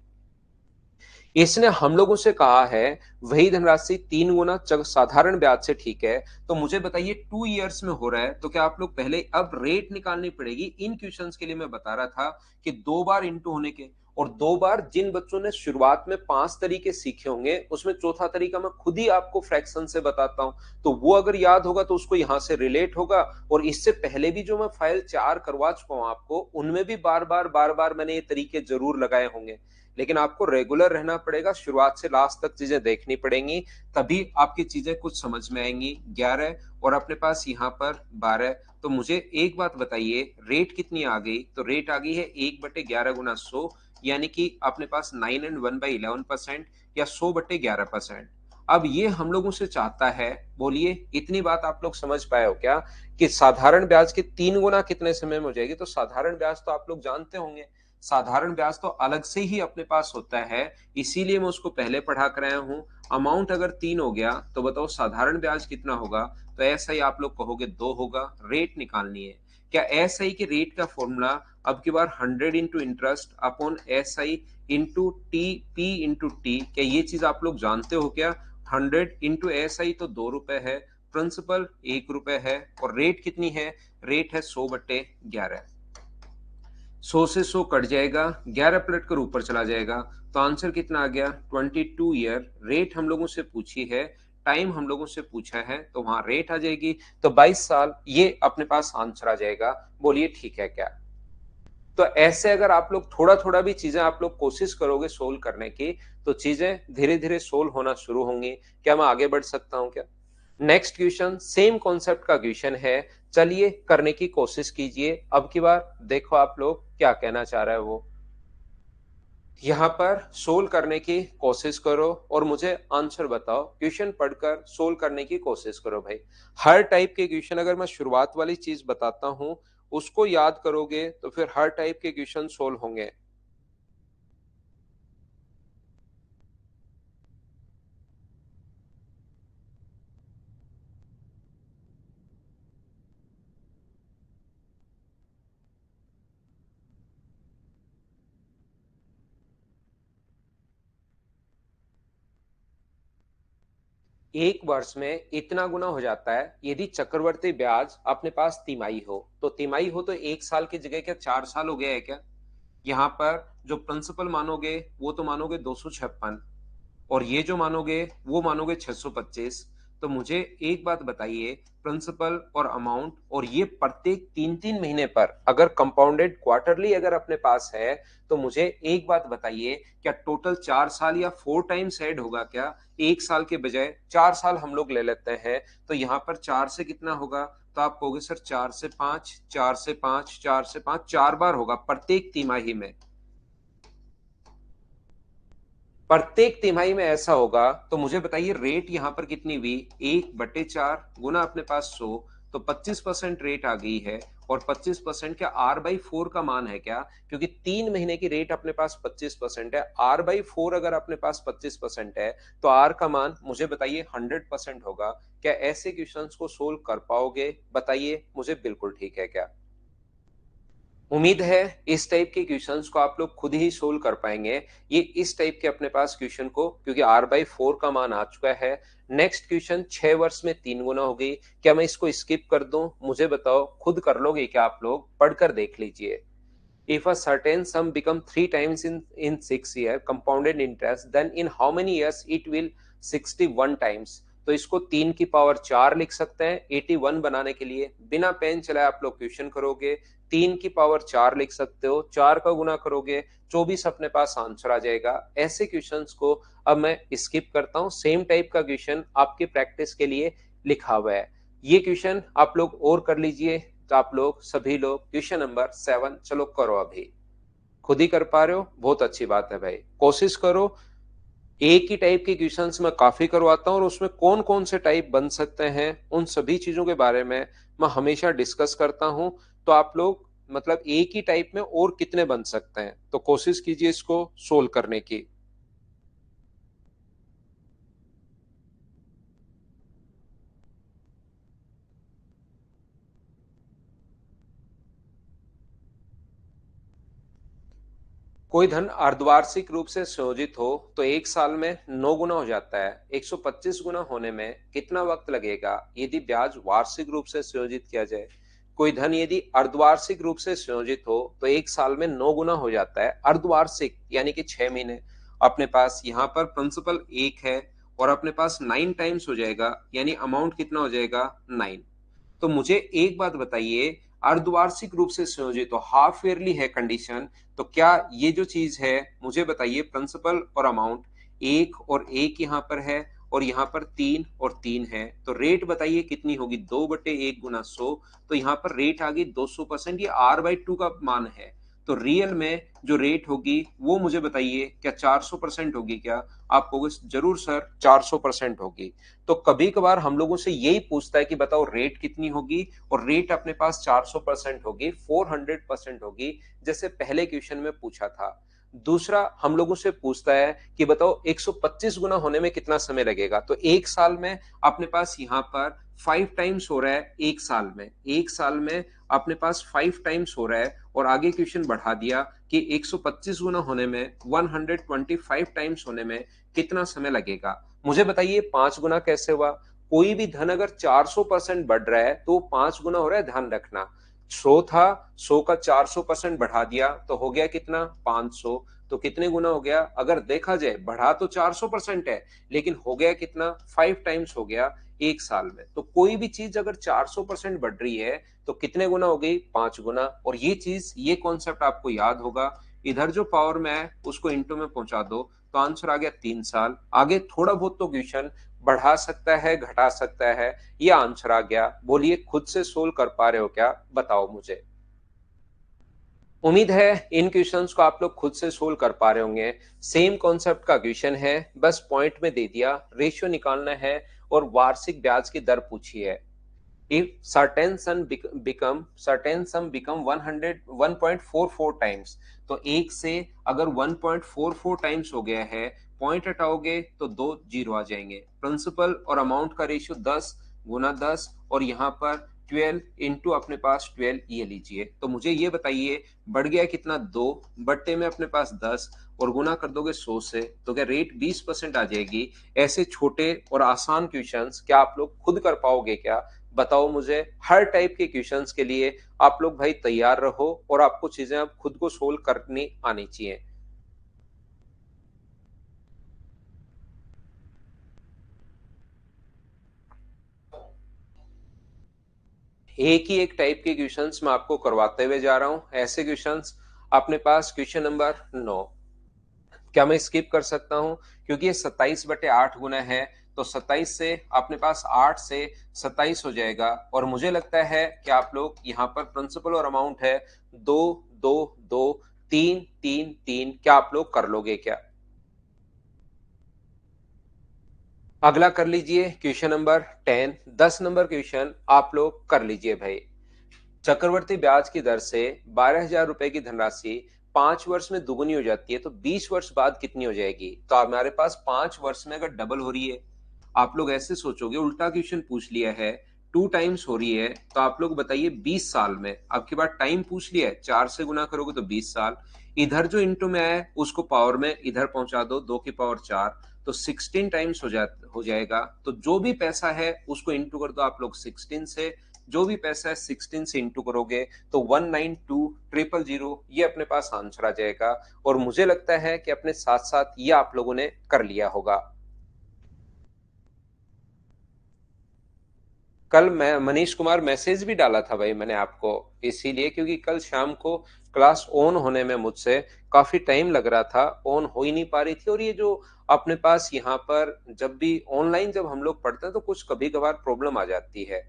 इसने हम लोगों से कहा है वही धनराशि 3 गुना साधारण ब्याज से, ठीक है। तो मुझे बताइए 2 इयर्स में हो रहा है तो क्या आप लोग पहले अब रेट निकालनी पड़ेगी। इन क्वेश्चंस के लिए मैं बता रहा था कि 2 बार इंटू होने के, और 2 बार जिन बच्चों ने शुरुआत में 5 तरीके सीखे होंगे उसमें चौथा तरीका मैं खुद ही आपको फ्रैक्शन से बताता हूं, तो वो अगर याद होगा तो उसको यहां से रिलेट होगा। और इससे पहले भी जो मैं फाइल 4 करवा चुका हूं आपको, उनमें भी बार बार मैंने ये तरीके जरूर लगाए होंगे। लेकिन आपको रेगुलर रहना पड़ेगा, शुरुआत से लास्ट तक चीजें देखनी पड़ेंगी, तभी आपकी चीजें कुछ समझ में आएंगी। 11 और अपने पास यहाँ पर 12। तो मुझे एक बात बताइए, रेट कितनी आ गई? तो रेट आ गई है 1/11 गुना 100, यानी कि अपने पास 9 and 1/11% या 100/11%। अब ये हम लोगों से चाहता है, बोलिए इतनी बात आप लोग समझ पाए हो क्या, कि साधारण ब्याज के 3 गुना कितने समय में हो जाएगी? तो साधारण ब्याज तो आप लोग जानते होंगे, साधारण ब्याज तो अलग से ही अपने पास होता है, इसीलिए मैं उसको पहले पढ़ा कर आया हूं। अमाउंट अगर 3 हो गया तो बताओ साधारण ब्याज कितना होगा? तो ऐसा ही आप लोग कहोगे 2 होगा। रेट निकालनी है क्या? एस आई के रेट का फॉर्मूला अब की बार 100 into interest upon S I into T P into T, क्या ये चीज आप लोग जानते हो क्या? 100 इंटू एस आई तो 2 रुपए है, प्रिंसिपल 1 रुपए है, और रेट कितनी है? रेट है 100/11। 100 से 100 कट जाएगा, 11 पलट कर ऊपर चला जाएगा, तो आंसर कितना आ गया? 22 ईयर। रेट हम लोगों से पूछी है टाइम हम लोगों से पूछा है तो वहां रेट आ जाएगी, तो 22 साल ये अपने पास आंसर आ जाएगा। बोलिए ठीक है क्या? तो ऐसे अगर आप लोग थोड़ा-थोड़ा भी चीज़ें आप लोग कोशिश करोगे सोल्व करने की, तो चीज़ें धीरे-धीरे सोल्व होना शुरू होंगी। क्या मैं आगे बढ़ सकता हूँ क्या? नेक्स्ट क्वेश्चन सेम कॉन्सेप्ट का क्वेश्चन है, चलिए करने की कोशिश कीजिए। अब की बार देखो आप लोग क्या कहना चाह रहा है वो। यहाँ पर सोल्व करने की कोशिश करो और मुझे आंसर बताओ। क्वेश्चन पढ़कर सोल्व करने की कोशिश करो भाई। हर टाइप के क्वेश्चन अगर मैं शुरुआत वाली चीज बताता हूँ, उसको याद करोगे तो फिर हर टाइप के क्वेश्चन सोल्व होंगे। एक वर्ष में इतना गुना हो जाता है यदि चक्रवर्ती ब्याज अपने पास तिमाही हो। तो तिमाही हो तो एक साल की जगह क्या 4 साल हो गया है क्या? यहाँ पर जो प्रिंसिपल मानोगे वो तो मानोगे 256, और ये जो मानोगे वो मानोगे 625। तो मुझे एक बात बताइए, प्रिंसिपल और अमाउंट और ये प्रत्येक 3-3 महीने पर अगर कंपाउंडेड क्वार्टरली अगर अपने पास है, तो मुझे एक बात बताइए, क्या टोटल 4 साल या 4 टाइम्स ऐड होगा क्या? एक साल के बजाय 4 साल हम लोग ले लेते हैं, तो यहाँ पर 4 से कितना होगा? तो आप कहोगे सर 4 से 5, 4 से 5, 4 से 5, 4 बार होगा प्रत्येक तिमाही में। प्रत्येक तिमाही में ऐसा होगा, तो मुझे बताइए रेट यहां पर कितनी हुई? 1/4 गुना अपने पास 100, तो 25% रेट आ गई है। और 25% क्या R/4 का मान है क्या? क्योंकि 3 महीने की रेट अपने पास 25% है, R/4 अगर अपने पास 25% है, तो R का मान मुझे बताइए 100% होगा। क्या ऐसे क्वेश्चंस को सोल्व कर पाओगे? बताइए मुझे। बिल्कुल ठीक है क्या? उम्मीद है इस टाइप के क्वेश्चंस को आप लोग खुद ही सोल्व कर पाएंगे। ये इस टाइप के अपने पास क्वेश्चन को, क्योंकि R/4 का मान आ चुका है। नेक्स्ट क्वेश्चन 6 वर्ष में 3 गुना हो गई। क्या मैं इसको स्किप कर दूं? मुझे बताओ, खुद कर लोगे क्या आप लोग? पढ़कर देख लीजिए। If a certain sum become 3 times in 6 year compounded interest, then in how many years it will 61 times? तो इसको 3 की पावर 4 लिख सकते हैं 81 बनाने के लिए। बिना पेन चलाए आप लोग क्वेश्चन करोगे, 3 की पावर 4 लिख सकते हो, 4 का गुना करोगे 24 अपने पास आंसर आ जाएगा। ऐसे क्वेश्चंस को अब मैं स्किप करता हूँ। सेम टाइप का क्वेश्चन आपके प्रैक्टिस के लिए लिखा हुआ है। ये क्वेश्चन आप लोग और कर लीजिए। तो आप लोग सभी लोग क्वेश्चन नंबर 7 चलो करो। अभी खुद ही कर पा रहे हो, बहुत अच्छी बात है भाई। कोशिश करो। एक ही टाइप के क्वेश्चंस मैं काफी करवाता हूँ और उसमें कौन कौन से टाइप बन सकते हैं उन सभी चीजों के बारे में मैं हमेशा डिस्कस करता हूँ। तो आप लोग मतलब एक ही टाइप में और कितने बन सकते हैं, तो कोशिश कीजिए इसको सोल्व करने की। कोई धन अर्धवार्षिक रूप से संयोजित हो तो एक साल में 9 गुना हो जाता है। 125 गुना होने में कितना वक्त लगेगा यदि ब्याज वार्षिक रूप से संयोजित किया जाए? कोई धन यदि अर्धवार्षिक रूप से संयोजित हो तो एक साल में 9 गुना हो जाता है। अर्धवार्षिक यानी कि 6 महीने। अपने पास यहाँ पर प्रिंसिपल 1 है और अपने पास 9 टाइम्स हो जाएगा, यानी अमाउंट कितना हो जाएगा? 9। तो मुझे एक बात बताइए, अर्धवार्षिक रूप से संयोजित तो हाफ ईयरली है कंडीशन, तो क्या ये जो चीज है मुझे बताइए, प्रिंसिपल और अमाउंट 1 और 1 यहाँ पर है और यहाँ पर 3 और 3 है, तो रेट बताइए कितनी होगी? 2/1 गुना 100। तो यहाँ पर रेट आ गई 200%। ये R/2 का मान है, तो रियल में जो रेट होगी वो मुझे बताइए क्या 400% होगी क्या? आप कहोगे जरूर सर 400% होगी। तो कभी कभार हम लोगों से यही पूछता है कि बताओ रेट कितनी होगी, और रेट अपने पास 400% होगी, 400% होगी, जैसे पहले क्वेश्चन में पूछा था। दूसरा हम लोगों से पूछता है कि बताओ 125 गुना होने में कितना समय लगेगा। तो एक साल में अपने पास यहाँ पर 5 टाइम्स हो रहा है। एक साल में अपने पास 5 टाइम्स हो रहा है, और आगे क्वेश्चन बढ़ा दिया कि 125 गुना होने में 125 टाइम्स होने में कितना समय लगेगा। मुझे बताइए 5 गुना कैसे हुआ? कोई भी धन अगर 400% बढ़ रहा है तो 5 गुना हो रहा है, ध्यान रखना। 100 था, 100 का 400% बढ़ा दिया तो हो गया कितना? 500। तो कितने गुना हो गया? अगर देखा जाए बढ़ा तो 400% है, लेकिन हो गया कितना? 5 टाइम्स हो गया एक साल में। तो कोई भी चीज अगर 400% बढ़ रही है तो कितने गुना हो गई? 5 गुना। और ये चीज, ये कॉन्सेप्ट आपको याद होगा। इधर जो पावर में है उसको इंटू में पहुंचा दो तो आंसर आ गया 3 साल। आगे थोड़ा बहुत तो क्वेश्चन बढ़ा सकता है, घटा सकता है, ये आंसर आ गया। बोलिए खुद से सोल्व कर पा रहे हो क्या? बताओ मुझे। उम्मीद है इन क्वेश्चंस को आप लोग खुद से सोल्व कर पा रहे होंगे। सेम कॉन्सेप्ट का क्वेश्चन है, बस पॉइंट में दे दिया, रेशियो निकालना है और वार्षिक ब्याज की दर पूछी है। If certain sum become 100 1.44 times, तो एक से अगर 1.44 टाइम्स हो गया है, पॉइंट हटाओगे तो दो जीरो आ जाएंगे। प्रिंसिपल और अमाउंट का रेशियो 10 गुना 10 और यहाँ पर 12 इंटू अपने पास 12 ये लीजिए। तो मुझे ये बताइए बढ़ गया कितना? 2 बट्टे में अपने पास 10 और गुना कर दोगे 100 से तो क्या रेट 20% आ जाएगी। ऐसे छोटे और आसान क्वेश्चंस क्या आप लोग खुद कर पाओगे क्या? बताओ मुझे। हर टाइप के क्वेश्चंस के लिए आप लोग भाई तैयार रहो और आपको चीजें अब खुद को सोल्व करनी आनी चाहिए। एक ही एक टाइप के क्वेश्चंस मैं आपको करवाते हुए जा रहा हूं। ऐसे क्वेश्चंस अपने पास क्वेश्चन नंबर 9, क्या मैं स्किप कर सकता हूं? क्योंकि ये 27/8 गुना है, तो 27 से अपने पास 8 से 27 हो जाएगा। और मुझे लगता है कि आप लोग यहाँ पर प्रिंसिपल और अमाउंट है 2 2 2 3 3 3, क्या आप लोग कर लोगे क्या? अगला कर लीजिए क्वेश्चन नंबर 10। 10 नंबर क्वेश्चन आप लोग कर लीजिए भाई। चक्रवर्ती ब्याज की दर से 12,000 रुपए की धनराशि 5 वर्ष में दुगुनी हो जाती है तो 20 वर्ष बाद कितनी हो जाएगी? तो हमारे पास 5 वर्ष में अगर डबल हो रही है, आप लोग ऐसे सोचोगे, उल्टा क्वेश्चन पूछ लिया है, 2 टाइम्स हो रही है, तो आप लोग बताइए 20 साल में। आपके पास टाइम पूछ लिया है, 4 से गुना करोगे तो 20 साल। इधर जो इंटू में है उसको पावर में इधर पहुंचा दो, 2 की पावर 4, तो 16 टाइम्स हो जाएगा। तो जो भी पैसा है उसको इंटू कर दो आप लोग 16 से। जो भी पैसा है 16 से इंटू करोगे तो 192,000 ये अपने पास आंसर आ जाएगा। और मुझे लगता है कि अपने साथ साथ ये आप लोगों ने कर लिया होगा। कल मैं मनीष कुमार मैसेज भी डाला था भाई मैंने आपको, इसीलिए क्योंकि कल शाम को क्लास ऑन होने में मुझसे काफी टाइम लग रहा था, ऑन हो ही नहीं पा रही थी। और ये जो अपने पास यहाँ पर जब भी ऑनलाइन जब हम लोग पढ़ते हैं तो कुछ कभी कभार प्रॉब्लम आ जाती है,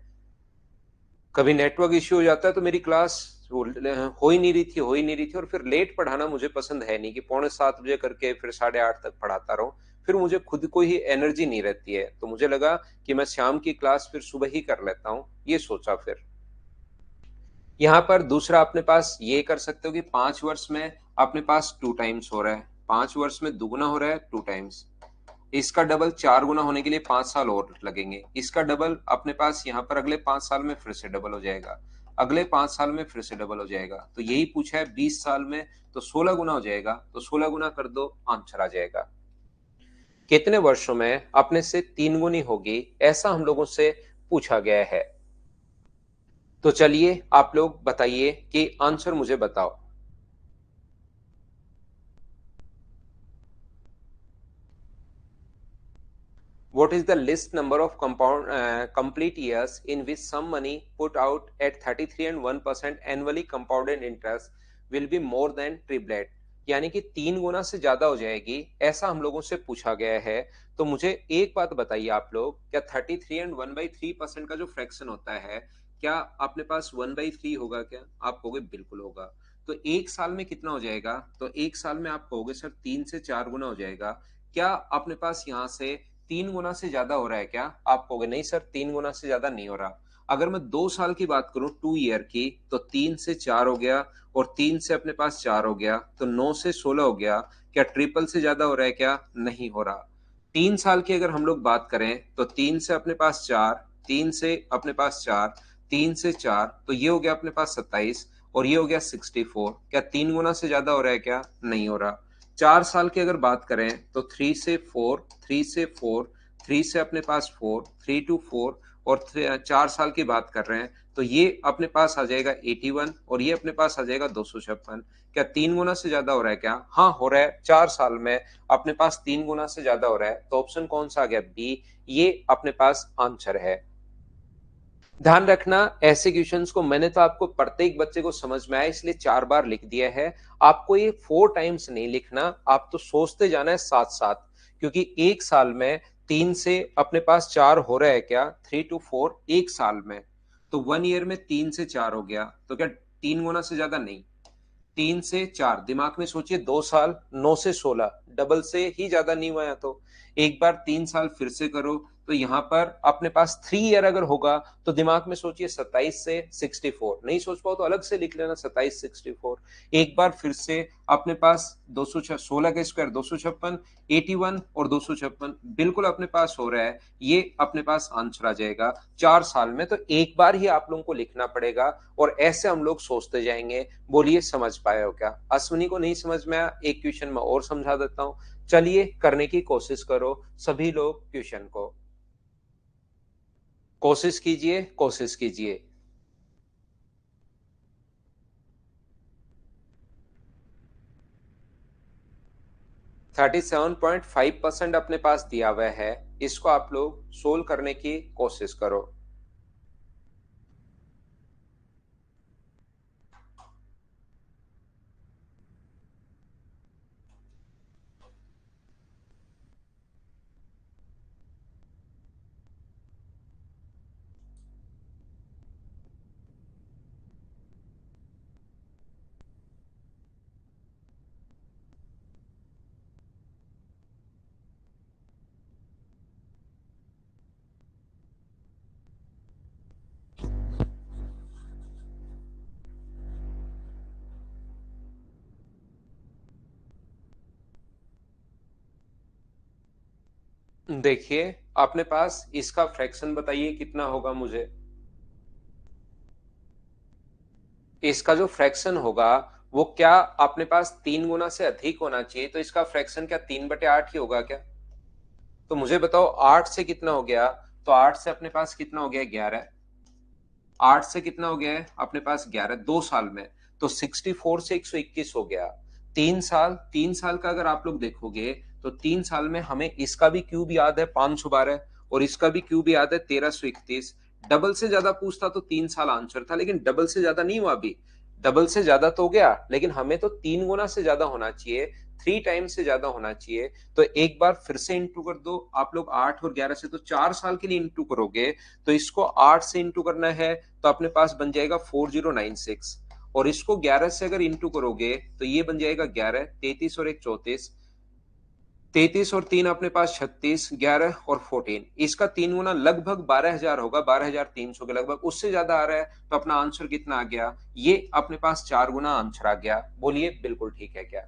कभी नेटवर्क इश्यू हो जाता है, तो मेरी क्लास हो ही नहीं रही थी। और फिर लेट पढ़ाना मुझे पसंद है नहीं कि पौने 7 बजे करके फिर 8:30 तक पढ़ाता रहूं। फिर मुझे खुद को ही एनर्जी नहीं रहती है, तो मुझे लगा कि मैं शाम की क्लास फिर सुबह ही कर लेता हूँ, ये सोचा फिर। यहाँ पर दूसरा अपने पास ये कर सकते हो कि 5 वर्ष में अपने पास 2 टाइम्स हो रहा है, 5 वर्ष में दुगुना हो रहा है 2 टाइम्स। इसका डबल 4 गुना होने के लिए 5 साल और लगेंगे। इसका डबल अपने पास यहाँ पर अगले 5 साल में फिर से डबल हो जाएगा, अगले 5 साल में फिर से डबल हो जाएगा। तो यही पूछा है 20 साल में, तो 16 गुना हो जाएगा। तो 16 गुना कर दो, आंसर आ जाएगा। कितने वर्षों में अपने से 3 गुनी होगी, ऐसा हम लोगों से पूछा गया है। तो चलिए आप लोग बताइए कि आंसर मुझे बताओ। What is the list number of complete years in which some money put out at 33 and 1% annually compounded interest will be more than triplet? यानी कि 3 गुना से ज्यादा हो जाएगी, ऐसा हम लोगों से पूछा गया है। तो मुझे एक बात बताइए आप लोग, क्या 33 एंड 1/3% का जो फ्रैक्शन होता है, क्या अपने पास 1/3 होगा क्या? आप कहोगे बिल्कुल होगा। तो एक साल में कितना हो जाएगा? तो एक साल में आप कहोगे सर 3 से 4 गुना हो जाएगा। क्या अपने पास यहाँ से 3 गुना से ज्यादा हो रहा है क्या? आप कहोगे नहीं सर 3 गुना से ज्यादा नहीं हो रहा। अगर मैं 2 साल की बात करूं, 2 ईयर की, तो 3 से 4 हो गया और 3 से अपने पास 4 हो गया, तो 9 से 16 हो गया। क्या ट्रिपल से ज्यादा हो रहा है क्या? नहीं हो रहा। 3 साल की अगर हम लोग बात करें तो 3 से अपने पास 4, 3 से अपने पास 4, 3 से 4, तो ये हो गया अपने पास 27 और ये हो गया 64। क्या 3 गुना से ज्यादा हो रहा है क्या? नहीं हो रहा। 4 साल की अगर बात करें तो 3 से 4, 3 से 4, 3 से अपने पास 4, 3 to 4 और 4 साल की बात कर रहे हैं, तो ये अपने पास आ जाएगा 81 और ये अपने पास आ जाएगा 256। क्या 3 गुना से ज्यादा हो रहा है क्या? हाँ हो रहा है, 4 साल में अपने पास 3 गुना से ज्यादा हो रहा है, तो ऑप्शन कौन सा आ गया? बी, ये अपने पास आंसर है। ध्यान रखना, ऐसे क्वेश्चंस को मैंने तो आपको प्रत्येक बच्चे को समझ में आया इसलिए 4 बार लिख दिया है। आपको ये 4 टाइम्स नहीं लिखना, आप तो सोचते जाना है साथ साथ, क्योंकि एक साल में 3 से अपने पास 4 हो रहा है क्या? 3 to 4 एक साल में, तो 1 ईयर में 3 से 4 हो गया, तो क्या 3 गुना से ज्यादा? नहीं, 3 से 4, दिमाग में सोचिए, 2 साल, 9 से 16, डबल से ही ज्यादा नहीं हुआ है। तो एक बार 3 साल फिर से करो, तो यहां पर अपने पास 3 ईयर अगर होगा तो दिमाग में सोचिए 27 से 64, नहीं सोच पाओ तो अलग से लिख लेना 27 64। एक बार फिर से अपने पास 216 का स्क्वायर 256, 81 और 256 बिल्कुल अपने पास हो रहा है, ये अपने पास आंसर आ जाएगा 4 साल में। तो एक बार ही आप लोगों को लिखना पड़ेगा और ऐसे हम लोग सोचते जाएंगे। बोलिए समझ पाए हो क्या? अश्विनी को नहीं समझ में आया, एक क्वेश्चन में और समझा देता हूं, चलिए करने की कोशिश करो सभी लोग, क्वेश्चन को कोशिश कीजिए, कोशिश कीजिए। 37.5% अपने पास दिया हुआ है, इसको आप लोग सोल्व करने की कोशिश करो। देखिए अपने पास इसका फ्रैक्शन बताइए कितना होगा मुझे। इसका जो फ्रैक्शन होगा वो क्या अपने पास 3 गुना से अधिक होना चाहिए, तो इसका फ्रैक्शन क्या 3/8 ही होगा क्या? तो मुझे बताओ 8 से कितना हो गया? तो 8 से अपने पास कितना हो गया? 11। 8 से कितना हो गया है अपने पास? 11, 2 साल में, तो 64 से 121 हो गया। 3 साल, 3 साल का अगर आप लोग देखोगे तो 3 साल में हमें इसका भी क्यूब याद है 512 और इसका भी क्यूब याद है 1331। डबल से ज्यादा पूछता तो 3 साल आंसर था, लेकिन डबल से ज्यादा नहीं हुआ अभी। डबल से ज्यादा तो हो गया, लेकिन हमें तो 3 गुना से ज्यादा होना चाहिए, 3 टाइम से ज्यादा होना चाहिए। तो एक बार फिर से इंटू कर दो आप लोग, 8 और 11 से, तो 4 साल के लिए इंटू करोगे तो इसको 8 से इंटू करना है तो अपने पास बन जाएगा 4096, और इसको 11 से अगर इंटू करोगे तो ये बन जाएगा 11, 33 और एक 34, 33 और 3 अपने पास 36, 11 और 14, इसका 3 गुना लगभग 12,000 होगा, 12,300 के लगभग, उससे ज्यादा आ रहा है, तो अपना आंसर कितना आ गया? ये अपने पास 4 गुना आंसर आ गया। बोलिए बिल्कुल ठीक है क्या?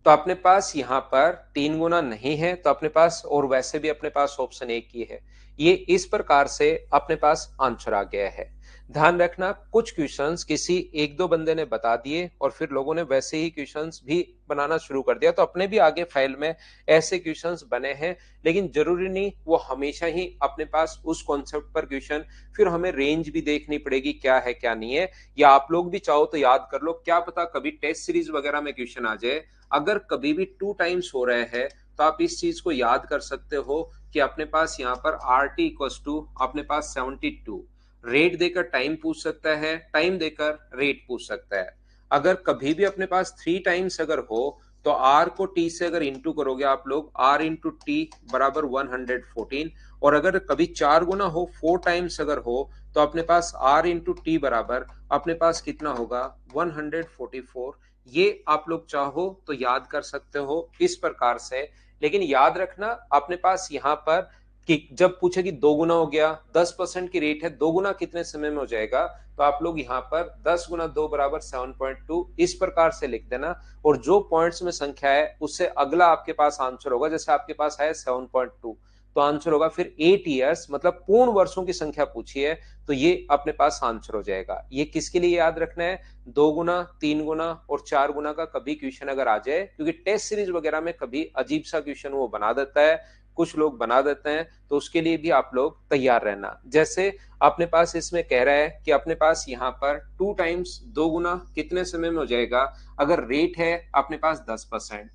तो अपने पास यहाँ पर 3 गुना नहीं है, तो अपने पास, और वैसे भी अपने पास ऑप्शन एक ही है, ये इस प्रकार से अपने पास आंसर आ गया है। ध्यान रखना, कुछ क्वेश्चंस किसी एक दो बंदे ने बता दिए और फिर लोगों ने वैसे ही क्वेश्चंस भी बनाना शुरू कर दिया, तो अपने भी आगे फाइल में ऐसे क्वेश्चंस बने हैं, लेकिन जरूरी नहीं वो हमेशा ही अपने पास उस कॉन्सेप्ट पर क्वेश्चन, फिर हमें रेंज भी देखनी पड़ेगी क्या है क्या नहीं है, या आप लोग भी चाहो तो याद कर लो, क्या पता कभी टेस्ट सीरीज वगैरह में क्वेश्चन आ जाए। अगर कभी भी 2 टाइम्स हो रहे हैं तो आप इस चीज को याद कर सकते हो कि अपने पास यहाँ पर आर टी इक्वस टू अपने पास 72, रेट देकर टाइम पूछ सकता है, टाइम देकर रेट पूछ सकता है। अगर कभी भी अपने पास 3 टाइम्स अगर हो तो आर को टी से अगर इंटू करोगे आप लोग, आर इंटू टी बराबर 114, और अगर कभी 4 गुना हो, 4 टाइम्स अगर हो, तो अपने पास आर इंटू टी बराबर अपने पास कितना होगा? 144। ये आप लोग चाहो तो याद कर सकते हो इस प्रकार से, लेकिन याद रखना अपने पास यहाँ पर कि जब पूछे कि 2 गुना हो गया, 10% की रेट है, 2 गुना कितने समय में हो जाएगा, तो आप लोग यहाँ पर 10 गुना 2 बराबर 7.2 इस प्रकार से लिख देना, और जो पॉइंट्स में संख्या है उससे अगला आपके पास आंसर होगा, जैसे आपके पास है 7.2, तो आंसर होगा फिर 8 ईयर्स, मतलब पूर्ण वर्षों की संख्या पूछी है, तो ये अपने पास आंसर हो जाएगा। ये किसके लिए याद रखना है? 2 गुना, 3 गुना और 4 गुना का कभी क्वेश्चन अगर आ जाए, क्योंकि टेस्ट सीरीज वगैरह में कभी अजीब सा क्वेश्चन वो बना देता है, कुछ लोग बना देते हैं, तो उसके लिए भी आप लोग तैयार रहना। जैसे अपने पास इसमें कह रहा है कि अपने पास यहाँ पर 2 टाइम्स 2 गुना कितने समय में हो जाएगा, अगर रेट है अपने पास 10%,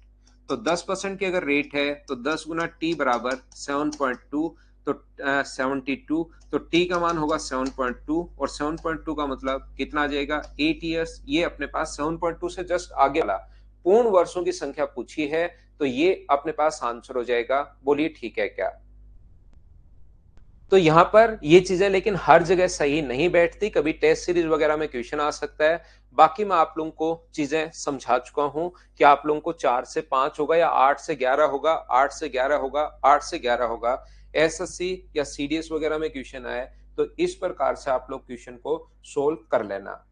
तो 10% की अगर रेट है तो 10 गुना टी बराबर 7.2, तो 72, तो टी का मान होगा 7.2 और 7.2 का मतलब कितना आ जाएगा 8 ईयर्स। ये अपने पास 7.2 से जस्ट आगे वाला पूर्ण वर्षों की संख्या पूछी है, तो ये अपने पास आंसर हो जाएगा। बोलिए ठीक है क्या? तो यहां पर ये चीजें लेकिन हर जगह सही नहीं बैठती, कभी टेस्ट सीरीज वगैरह में क्वेश्चन आ सकता है। बाकी मैं आप लोगों को चीजें समझा चुका हूं कि आप लोगों को 4 से 5 होगा या 8 से 11 होगा, 8 से 11 होगा, 8 से 11 होगा। एसएससी या सीडीएस वगैरह में क्वेश्चन आए तो इस प्रकार से आप लोग क्वेश्चन को सोल्व कर लेना।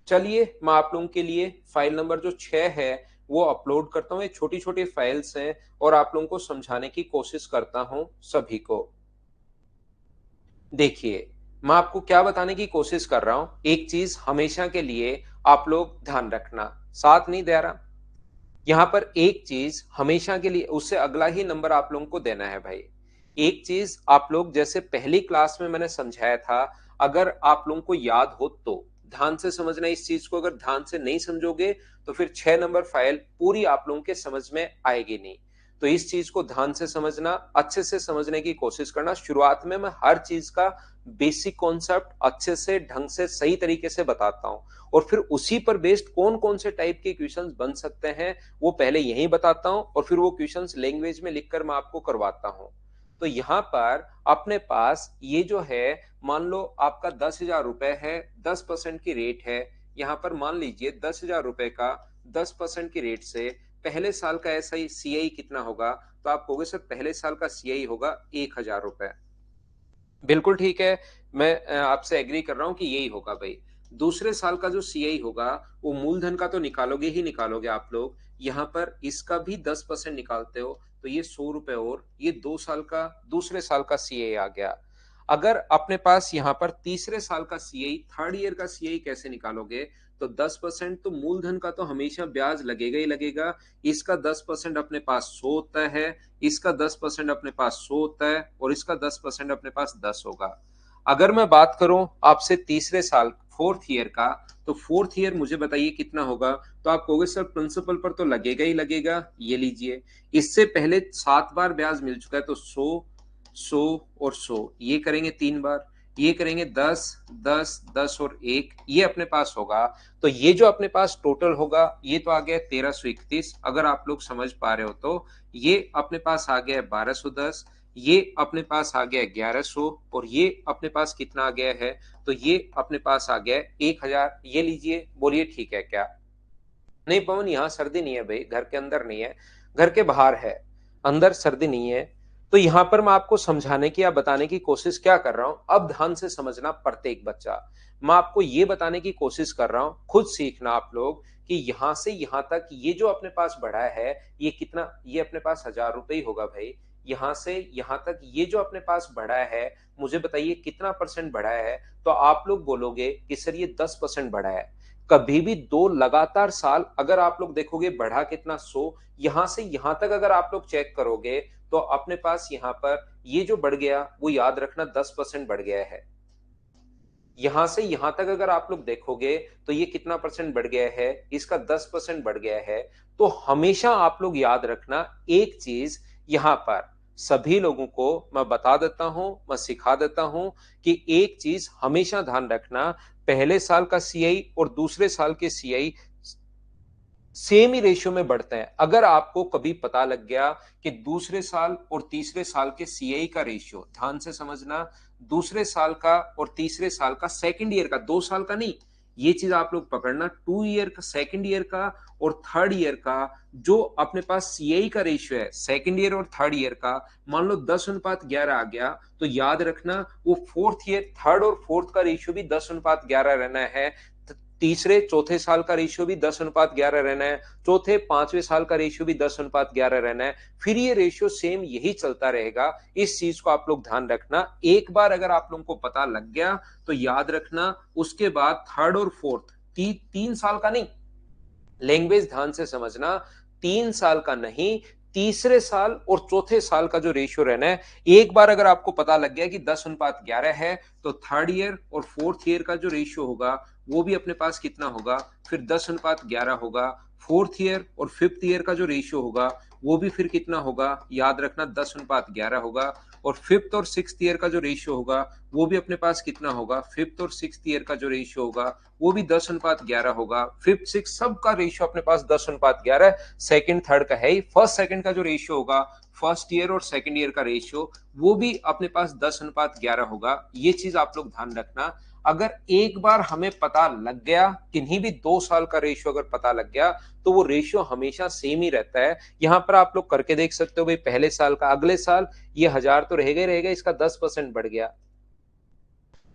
चलिए मैं आप लोगों के लिए फाइल नंबर जो 6 है वो अपलोड करता हूं। ये छोटी छोटी फाइल्स हैं और आप लोगों को समझाने की कोशिश करता हूं सभी को। देखिए, मैं आपको क्या बताने की कोशिश कर रहा हूं, एक चीज हमेशा के लिए आप लोग ध्यान रखना, साथ नहीं दे रहा। यहां पर एक चीज हमेशा के लिए, उससे अगला ही नंबर आप लोगों को देना है भाई। एक चीज आप लोग जैसे पहली क्लास में मैंने समझाया था, अगर आप लोगों को याद हो तो ध्यान से समझना इस चीज को। अगर ध्यान से नहीं समझोगे तो फिर 6 नंबर फाइल पूरी आप लोगों के समझ में आएगी नहीं। तो इस चीज को ध्यान से समझना, अच्छे से समझने की कोशिश करना। शुरुआत में मैं हर चीज का बेसिक कॉन्सेप्ट अच्छे से ढंग से सही तरीके से बताता हूं, और फिर उसी पर बेस्ड कौन कौन से टाइप के क्वेश्चंस बन सकते हैं वो पहले यहीं बताता हूं, और फिर वो क्वेश्चंस लैंग्वेज में लिखकर मैं आपको करवाता हूं। तो यहां पर अपने पास ये जो है, मान लो आपका 10,000 रुपए है, 10% की रेट है। यहां पर मान लीजिए 10,000 रुपए का 10% की रेट से पहले साल का ऐसा ही सीआई कितना होगा, तो आप कहोगे सर पहले साल का सीआई होगा 1,000 रुपए। बिल्कुल ठीक है, मैं आपसे एग्री कर रहा हूं कि यही होगा भाई। दूसरे साल का जो सीआई होगा वो मूलधन का तो निकालोगे ही निकालोगे आप लोग, यहाँ पर इसका भी 10% निकालते हो, तो ये 100 रुपए, और ये 2 साल का दूसरे साल का सीआई आ गया। अगर अपने पास यहाँ पर तीसरे साल का सीआई, थर्ड ईयर का सीआई कैसे निकालोगे, तो 10%, तो मूलधन का तो हमेशा ब्याज लगेगा ही लगेगा। इसका 10% अपने पास 100 होता है, इसका 10% अपने पास 100 होता है, और इसका 10% अपने पास 10 होगा। अगर मैं बात करूं आपसे तीसरे साल फोर्थ ईयर का, तो फोर्थ ईयर मुझे बताइए कितना होगा, तो आप कहोगे सर प्रिंसिपल पर तो लगेगा ही लगेगा। ये लीजिए, इससे पहले 7 बार ब्याज मिल चुका है, तो 100, 100 और 100, ये करेंगे 3 बार, ये करेंगे 10, 10, 10 और 1, ये अपने पास होगा। तो ये जो अपने पास टोटल होगा ये तो आ गया 1331, अगर आप लोग समझ पा रहे हो तो। ये अपने पास आ गया 1210, ये अपने पास आ गया 1100, और ये अपने पास कितना आ गया है, तो ये अपने पास आ गया 1000। ये लीजिए, बोलिए ठीक है क्या? नहीं पवन, यहाँ सर्दी नहीं है भाई, घर के अंदर नहीं है, घर के बाहर है, अंदर सर्दी नहीं है। तो यहाँ पर मैं आपको समझाने की या बताने की कोशिश क्या कर रहा हूं, अब ध्यान से समझना प्रत्येक बच्चा। मैं आपको ये बताने की कोशिश कर रहा हूं, खुद सीखना आप लोग, कि यहां से यहां तक ये जो अपने पास बढ़ा है ये कितना, ये अपने पास 1000 रुपए ही होगा भाई। यहां से यहां तक ये जो अपने पास बढ़ा है, मुझे बताइए कितना परसेंट बढ़ा है, तो आप लोग बोलोगे कि सर ये 10% बढ़ा है। कभी भी 2 लगातार साल अगर आप लोग देखोगे बढ़ा कितना, 100, यहां से यहां तक अगर आप लोग चेक करोगे तो अपने पास यहां पर ये जो बढ़ गया वो याद रखना 10% बढ़ गया है। यहां से यहां तक अगर आप लोग देखोगे तो ये कितना परसेंट बढ़ गया है, इसका 10% बढ़ गया है। तो हमेशा आप लोग याद रखना एक चीज, यहां पर सभी लोगों को मैं बता देता हूं, मैं सिखा देता हूं कि एक चीज हमेशा ध्यान रखना, पहले साल का सीआई और दूसरे साल के सीआई सेम ही रेशियो में बढ़ते हैं। अगर आपको कभी पता लग गया कि दूसरे साल और तीसरे साल के सीआई का रेशियो, ध्यान से समझना, दूसरे साल का और तीसरे साल का, सेकंड ईयर का, 2 साल का नहीं, ये चीज आप लोग पकड़ना, 2 ईयर का, सेकंड ईयर का और थर्ड ईयर का जो अपने पास सीआई का रेशियो है, सेकंड ईयर और थर्ड ईयर का, मान लो 10:11 आ गया, तो याद रखना वो फोर्थ ईयर, थर्ड और फोर्थ का रेशियो भी 10:11 रहना है। तीसरे चौथे साल का रेशियो भी 10:11 रहना है, चौथे पांचवें साल का रेशियो भी 10:11 रहना है। फिर ये रेशियो सेम यही चलता रहेगा। इस चीज को आप लोग ध्यान रखना। एक बार अगर आप लोगों को पता लग गया तो याद रखना, उसके बाद थर्ड और फोर्थ, 3 साल का नहीं, लैंग्वेज ध्यान से समझना, 3 साल का नहीं, तीसरे साल और चौथे साल का जो रेशियो रहना है, एक बार अगर आपको पता लग गया कि 10:11 है, तो थर्ड ईयर और फोर्थ ईयर का जो रेशियो होगा वो भी अपने पास कितना होगा, फिर 10:11 होगा। फोर्थ ईयर और फिफ्थ ईयर का जो रेशियो होगा वो भी फिर कितना होगा, याद रखना 10:11 होगा। और फिफ्थ और सिक्स ईयर का जो रेशियो होगा वो भी अपने पास कितना होगा, फिफ्थ और सिक्स ईयर का जो रेशियो होगा वो भी 10:11 होगा। फिफ्थ सिक्स सब का रेशियो अपने पास 10:11, सेकंड थर्ड का है ही। फर्स्ट सेकंड का जो रेशियो होगा, फर्स्ट ईयर और सेकंड ईयर का रेशियो, वो भी अपने पास 10:11 होगा। ये चीज आप लोग ध्यान रखना। अगर एक बार हमें पता लग गया, किन्हीं भी 2 साल का रेशियो अगर पता लग गया, तो वो रेशियो हमेशा सेम ही रहता है। यहां पर आप लोग करके देख सकते हो भाई, पहले साल का अगले साल ये 1000 तो रहेगा ही रहेगा, इसका 10% बढ़ गया,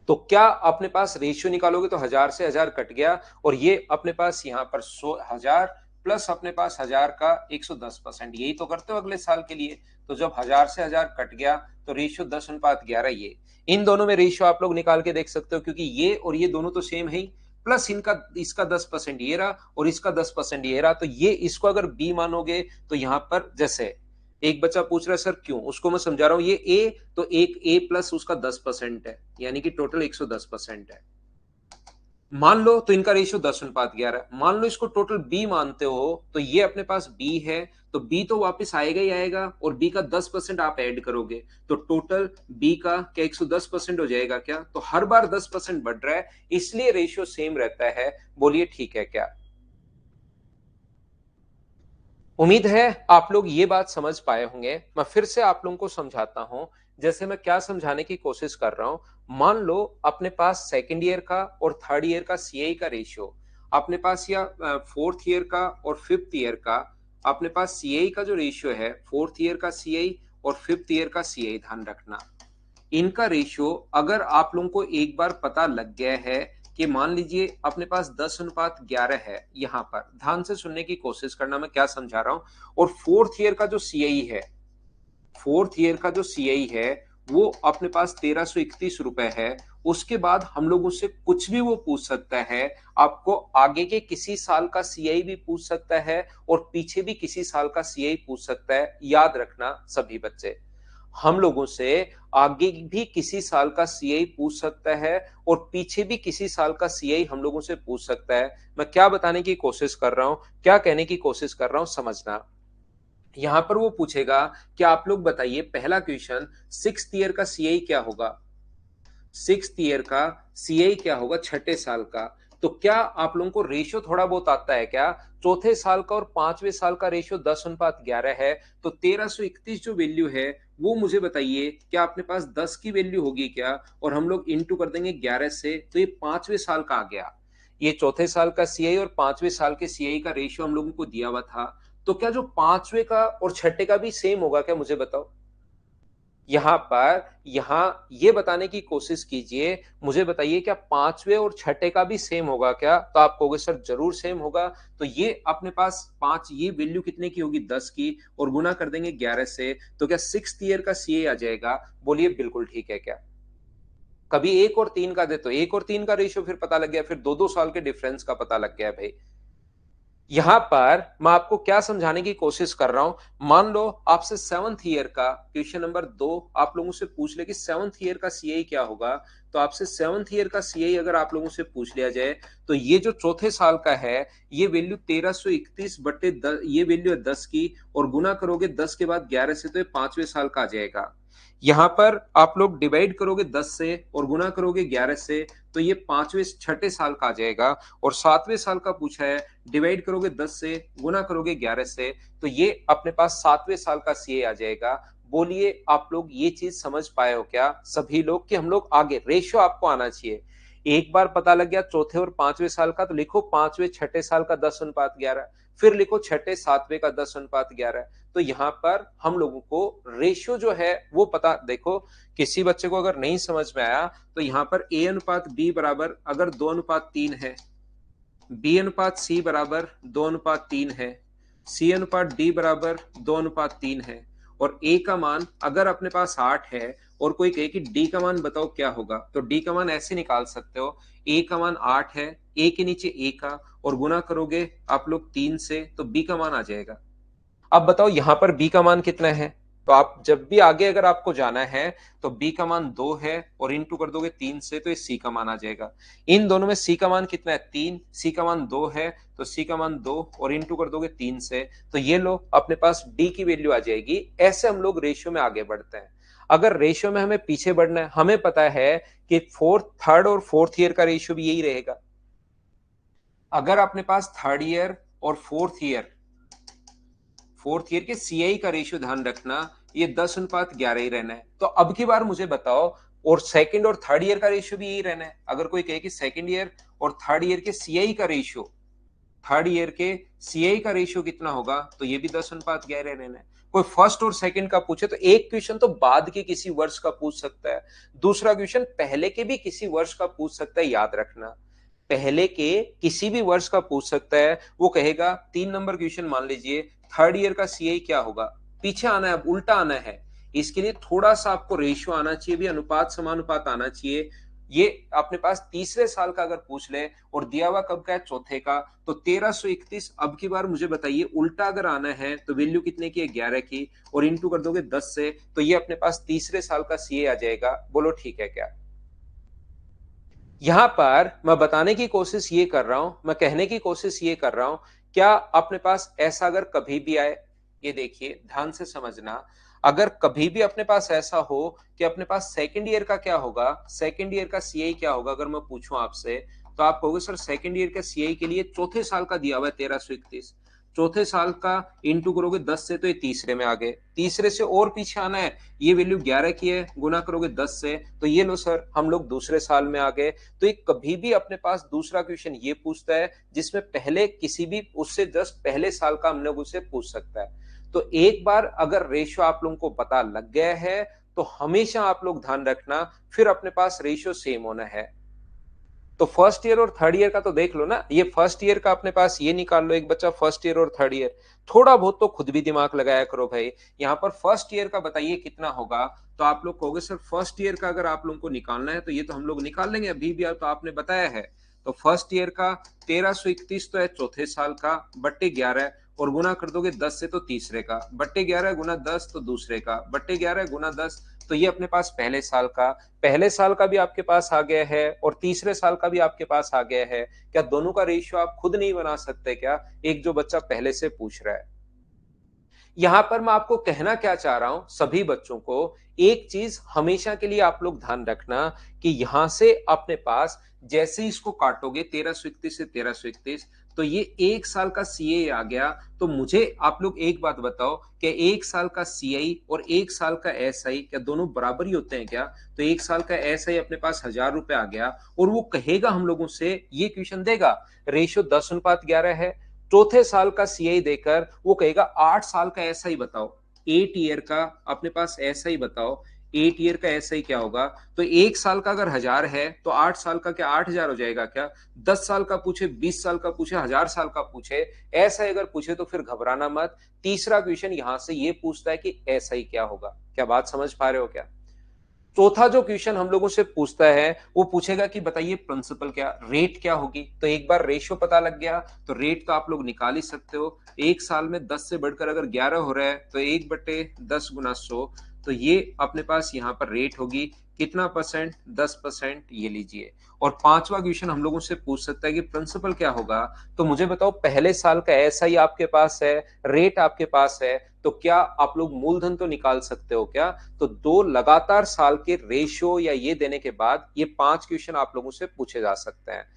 तो क्या अपने पास रेशियो निकालोगे तो 1000 से 1000 कट गया, और ये अपने पास यहाँ पर 1000 प्लस अपने पास 1000 का 110%, यही तो करते हो अगले साल के लिए। तो जब 1000 से 1000 कट गया तो रेशियो 10:11, ये इन दोनों में रेशियो आप लोग निकाल के देख सकते हो, क्योंकि ये और ये दोनों तो सेम है ही, प्लस इनका इसका 10% ये रहा और इसका 10% ये रहा, तो ये इसको अगर बी मानोगे तो यहां पर जैसे एक बच्चा पूछ रहा है सर क्यों, उसको मैं समझा रहा हूं, ये ए तो एक ए प्लस उसका 10% है, यानी कि टोटल 110% है। मान लो तो इनका रेशियो 10:11, मान लो इसको टोटल बी मानते हो, तो ये अपने पास बी है, तो बी तो वापस आएगा ही आएगा, और बी का 10% आप ऐड करोगे तो टोटल बी का क्या 110% हो जाएगा क्या, तो हर बार 10% बढ़ रहा है, इसलिए रेशियो सेम रहता है। बोलिए ठीक है क्या? उम्मीद है आप लोग ये बात समझ पाए होंगे। मैं फिर से आप लोगों को समझाता हूं, जैसे मैं क्या समझाने की कोशिश कर रहा हूं। मान लो अपने पास सेकेंड ईयर का और थर्ड ईयर का सीआई का रेशियो, अपने पास या फोर्थ ईयर का और फिफ्थ ईयर का अपने पास सीआई का जो रेशियो है, फोर्थ ईयर का सीआई और फिफ्थ ईयर का सीआई, ध्यान रखना इनका रेशियो अगर आप लोगों को एक बार पता लग गया है कि मान लीजिए अपने पास 10:11 है, यहां पर ध्यान से सुनने की कोशिश करना मैं क्या समझा रहा हूं। और फोर्थ ईयर का जो सीआई है, फोर्थ ईयर का जो सीआई है वो अपने पास 1331 रुपए है। उसके बाद हम लोग उससे कुछ भी वो पूछ सकता है, आपको आगे के किसी साल का सीआई भी पूछ सकता है और पीछे भी किसी साल का सीआई पूछ सकता है। याद रखना सभी बच्चे, हम लोगों से आगे भी किसी साल का सीआई पूछ सकता है और पीछे भी किसी साल का सीआई हम लोगों से पूछ सकता है। मैं क्या बताने की कोशिश कर रहा हूं, क्या कहने की कोशिश कर रहा हूं, समझना। यहां पर वो पूछेगा कि आप लोग बताइए, पहला क्वेश्चन, सिक्स ईयर का सीआई क्या होगा, सिक्स ईयर का सीआई क्या होगा छठे साल का। तो क्या आप लोगों को रेशियो थोड़ा बहुत आता है क्या? चौथे साल का और पांचवें साल का रेशियो 10:11 है, तो 1331 जो वैल्यू है वो मुझे बताइए, क्या अपने पास 10 की वैल्यू होगी क्या, और हम लोग इंटू कर देंगे 11 से, तो ये पांचवें साल का आ गया। ये चौथे साल का सीआई और पांचवें साल के सीआई का रेशियो हम लोगों को दिया हुआ था, तो क्या जो पांचवें का और छठे का भी सेम होगा क्या, मुझे बताओ। यहां पर यहां ये बताने की कोशिश कीजिए, मुझे बताइए क्या पांचवे और छठे का भी सेम होगा क्या, तो आप कहोगे सर जरूर सेम होगा। तो ये अपने पास पांच, ये वैल्यू कितने की होगी 10 की, और गुना कर देंगे 11 से, तो क्या सिक्स ईयर का सीए आ जाएगा। बोलिए बिल्कुल ठीक है क्या? कभी एक और तीन का दे, तो एक और तीन का रेशियो फिर पता लग गया, फिर दो दो साल के डिफरेंस का पता लग गया भाई। यहां पर मैं आपको क्या समझाने की कोशिश कर रहा हूं, मान लो आपसे सेवंथ ईयर का क्वेश्चन नंबर 2 आप लोगों से पूछ ले कि सेवंथ ईयर का सीआई क्या होगा, तो आपसे सेवंथ ईयर का सीआई अगर आप लोगों से पूछ लिया जाए, तो ये जो चौथे साल का है ये वैल्यू 1331/10, ये वैल्यू है 10 की, और गुना करोगे 10 के बाद 11 से, तो ये पांचवें साल का आ जाएगा। यहां पर आप लोग डिवाइड करोगे 10 से और गुना करोगे 11 से, तो ये पांचवें छठे साल का आ जाएगा। और सातवें साल का पूछा है, डिवाइड करोगे 10 से, गुना करोगे 11 से, तो ये अपने पास सातवें साल का सीए आ जाएगा। बोलिए आप लोग ये चीज समझ पाए हो क्या सभी लोग, कि हम लोग आगे रेशियो आपको आना चाहिए। एक बार पता लग गया चौथे और पांचवें साल का, तो लिखो पांचवें छठे साल का 10:11, फिर लिखो छठे सातवें का 10:11। तो यहाँ पर हम लोगों को रेशियो जो है वो पता, देखो किसी बच्चे को अगर नहीं समझ में आया, तो यहाँ पर A/B बराबर अगर 2:3 है, B/C बराबर 2:3 है, C/D बराबर 2:3 है, और A का मान अगर अपने पास 8 है, और कोई कहे कि D का मान बताओ क्या होगा, तो D का मान ऐसे निकाल सकते हो, A का मान 8 है, A के नीचे A का, और गुना करोगे आप लोग 3 से, तो B का मान आ जाएगा। अब बताओ यहां पर b का मान कितना है? तो आप जब भी आगे अगर आपको जाना है तो b का मान 2 है और इंटू कर दोगे 3 से तो ये c का मान आ जाएगा। इन दोनों में c का मान कितना है? 3। c का मान 2 है तो c का मान 2 और इंटू कर दोगे 3 से, तो ये लो अपने पास d की वैल्यू आ जाएगी। ऐसे हम लोग रेशियो में आगे बढ़ते हैं। अगर रेशियो में हमें पीछे बढ़ना है, हमें पता है कि थर्ड और फोर्थ ईयर का रेशियो भी यही रहेगा। अगर अपने पास थर्ड ईयर और फोर्थ ईयर के सीआई का रेशियो ध्यान रखना, ये 10:11 ही रहना है। तो अब की बार मुझे बताओ, और सेकंड और थर्ड ईयर का रेशियो भी यही रहना है। अगर कोई कहे कि सेकंड ईयर और थर्ड ईयर के सीआई का रेशियो, थर्ड ईयर के सीआई का रेशियो कितना होगा, तो ये भी 10:11 रहना है। कोई फर्स्ट और सेकंड का पूछे तो एक क्वेश्चन तो बाद के किसी वर्ष का पूछ सकता है, दूसरा क्वेश्चन पहले के भी किसी वर्ष का पूछ सकता है। याद रखना, पहले के किसी भी वर्ष का पूछ सकता है। वो कहेगा 3 नंबर क्वेश्चन मान लीजिए, थर्ड ईयर का सीआई क्या होगा, पीछे आना है, अब उल्टा आना है। इसके लिए थोड़ा सा आपको रेशियो आना चाहिए भी, अनुपात समानुपात आना चाहिए। ये अपने पास तीसरे साल का अगर पूछ ले और दिया हुआ कब का है, चौथे का, तो 1331। अब की बार मुझे बताइए उल्टा अगर आना है तो वैल्यू कितने की है? 11 की, और इंटू कर दोगे 10 से, तो ये अपने पास तीसरे साल का सीए आ जाएगा। बोलो ठीक है क्या? यहां पर मैं बताने की कोशिश ये कर रहा हूं, मैं कहने की कोशिश ये कर रहा हूं, क्या अपने पास ऐसा अगर कभी भी आए, ये देखिए ध्यान से समझना, अगर कभी भी अपने पास ऐसा हो कि अपने पास सेकंड ईयर का क्या होगा, सेकंड ईयर का सीआई क्या होगा, अगर मैं पूछूं आपसे, तो आप कहोगे सर सेकंड ईयर का सीआई के लिए चौथे साल का दिया हुआ है 1331। चौथे साल का इंटू करोगे 10 से तो ये तीसरे में आ गए, तीसरे से और पीछे आना है, ये वैल्यू 11 की है, गुना करोगे 10 से, तो ये लो सर हम लोग दूसरे साल में आ गए। तो एक कभी भी अपने पास दूसरा क्वेश्चन ये पूछता है जिसमें पहले किसी भी उससे जस्ट पहले साल का हम लोग उसे पूछ सकता है। तो एक बार अगर रेशियो आप लोगों को पता लग गया है तो हमेशा आप लोग ध्यान रखना, फिर अपने पास रेशियो सेम होना है। तो फर्स्ट ईयर और थर्ड ईयर का तो देख लो ना, ये फर्स्ट ईयर का अपने पास ये निकाल लो एक बच्चा, फर्स्ट ईयर और थर्ड ईयर। थोड़ा बहुत तो खुद भी दिमाग लगाया करो भाई। यहाँ पर फर्स्ट ईयर का बताइए कितना होगा, तो आप लोग कहोगे सर फर्स्ट ईयर का अगर आप लोगों को निकालना है तो ये तो हम लोग निकाल लेंगे, अभी भी तो आपने बताया है। तो फर्स्ट ईयर का 1331 तो है चौथे साल का, बट्टे 11, और गुना कर दोगे 10 से तो तीसरे का, बट्टे 11 गुना 10 तो दूसरे का, बट्टे 11 गुना 10, तो ये अपने पास पहले साल का, पहले साल का भी आपके पास आ गया है और तीसरे साल का भी आपके पास आ गया है। क्या दोनों का रेशियो आप खुद नहीं बना सकते क्या, एक जो बच्चा पहले से पूछ रहा है? यहां पर मैं आपको कहना क्या चाह रहा हूं सभी बच्चों को, एक चीज हमेशा के लिए आप लोग ध्यान रखना कि यहां से अपने पास जैसे ही इसको काटोगे 1331 से 1331, तो ये एक साल का सीए आ गया। तो मुझे आप लोग एक बात बताओ कि एक साल का सीआई और एक साल का एसआई क्या दोनों बराबर ही होते हैं क्या? तो एक साल का एसआई अपने पास 1000 रुपए आ गया और वो कहेगा हम लोगों से, ये क्वेश्चन देगा, रेशियो 10:11 है। चौथे साल का सीआई देकर वो कहेगा 8 साल का एसआई बताओ, 8 ईयर का अपने पास एसआई बताओ, 8 ईयर का एसआई क्या होगा? तो एक साल का अगर 1000 है तो 8 साल का क्या 8000 हो जाएगा क्या? 10 साल का पूछे, 20 साल का पूछे, 1000 साल का पूछे, ऐसा अगर पूछे तो फिर घबराना मत। तीसरा क्वेश्चन यहां से ये पूछता है कि एसआई क्या होगा। क्या बात समझ पा रहे हो क्या? चौथा जो क्वेश्चन हम लोगों से पूछता है वो पूछेगा कि बताइए प्रिंसिपल क्या, रेट क्या होगी। तो एक बार रेशियो पता लग गया तो रेट तो आप लोग निकाल ही सकते हो। एक साल में 10 से बढ़कर अगर 11 हो रहा है तो 1/10 गुना 100, तो ये अपने पास यहाँ पर रेट होगी कितना परसेंट? 10%, ये लीजिए। और पांचवा क्वेश्चन हम लोगों से पूछ सकता है कि प्रिंसिपल क्या होगा। तो मुझे बताओ पहले साल का ऐसा ही आपके पास है, रेट आपके पास है, तो क्या आप लोग मूलधन तो निकाल सकते हो क्या? तो 2 लगातार साल के रेशियो या ये देने के बाद ये 5 क्वेश्चन आप लोगों से पूछे जा सकते हैं।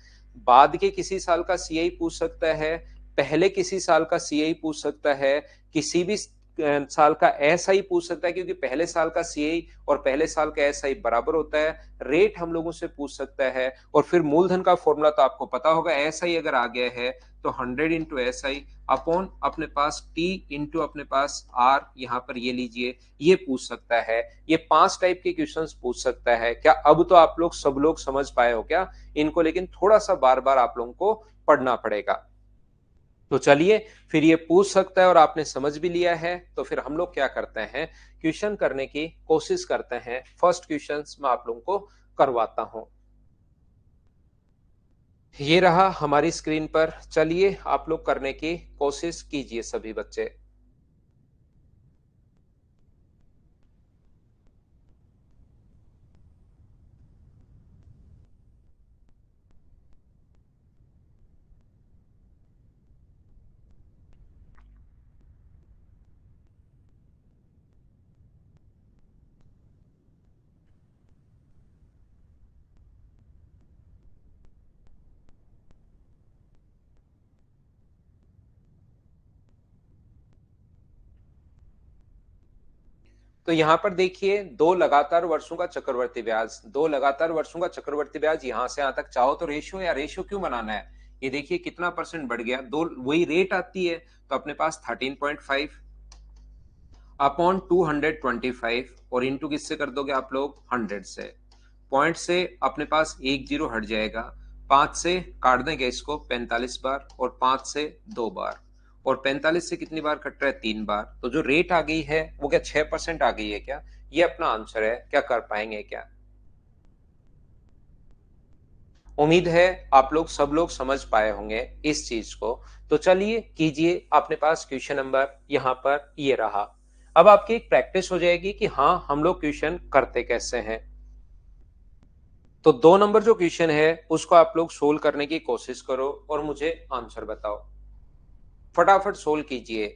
बाद के किसी साल का सीआई पूछ सकता है, पहले किसी साल का सीआई पूछ सकता है, किसी भी साल का एसआई पूछ सकता है, क्योंकि पहले साल का सीआई और पहले साल का एसआई बराबर होता है। रेट हम लोगों से पूछ सकता है, और फिर मूलधन का फॉर्मूला तो आपको पता होगा, एसआई अगर आ गया है तो 100 इंटू एसआई अपॉन अपने पास टी इंटू अपने पास आर, यहाँ पर ये लीजिए, ये पूछ सकता है। ये 5 टाइप के क्वेश्चंस पूछ सकता है। क्या अब तो आप लोग सब लोग समझ पाए हो क्या इनको? लेकिन थोड़ा सा बार बार आप लोगों को पढ़ना पड़ेगा। तो चलिए, फिर ये पूछ सकता है और आपने समझ भी लिया है, तो फिर हम लोग क्या करते हैं, क्वेश्चन करने की कोशिश करते हैं। फर्स्ट क्वेश्चन मैं आप लोगों को करवाता हूं। ये रहा हमारी स्क्रीन पर, चलिए आप लोग करने की कोशिश कीजिए सभी बच्चे। तो यहाँ पर देखिए, 2 लगातार वर्षों का चक्रवर्ती ब्याज, 2 लगातार वर्षों का चक्रवर्ती ब्याज यहाँ से यहाँ तक चाहो तो रेशियो या रेशियो क्यों बनाना है? ये देखिए कितना परसेंट बढ़ गया, 2 वही रेट आती है, तो अपने पास 13.5 अपॉन 225 और इंटू किससे कर दोगे आप लोग? 100 से। पॉइंट से अपने पास एक जीरो हट जाएगा, 5 से काट देंगे इसको 45 बार और 5 से 2 बार, और 45 से कितनी बार कट रहा है? 3 बार। तो जो रेट आ गई है वो क्या 6% आ गई है क्या? ये अपना आंसर है। क्या कर पाएंगे क्या? उम्मीद है आप लोग सब लोग समझ पाए होंगे इस चीज को। तो चलिए कीजिए, अपने पास क्वेश्चन नंबर यहाँ पर ये रहा। अब आपकी एक प्रैक्टिस हो जाएगी कि हाँ हम लोग क्वेश्चन करते कैसे हैं। तो 2 नंबर जो क्वेश्चन है उसको आप लोग सोल्व करने की कोशिश करो और मुझे आंसर बताओ। फटाफट सोल्व कीजिए।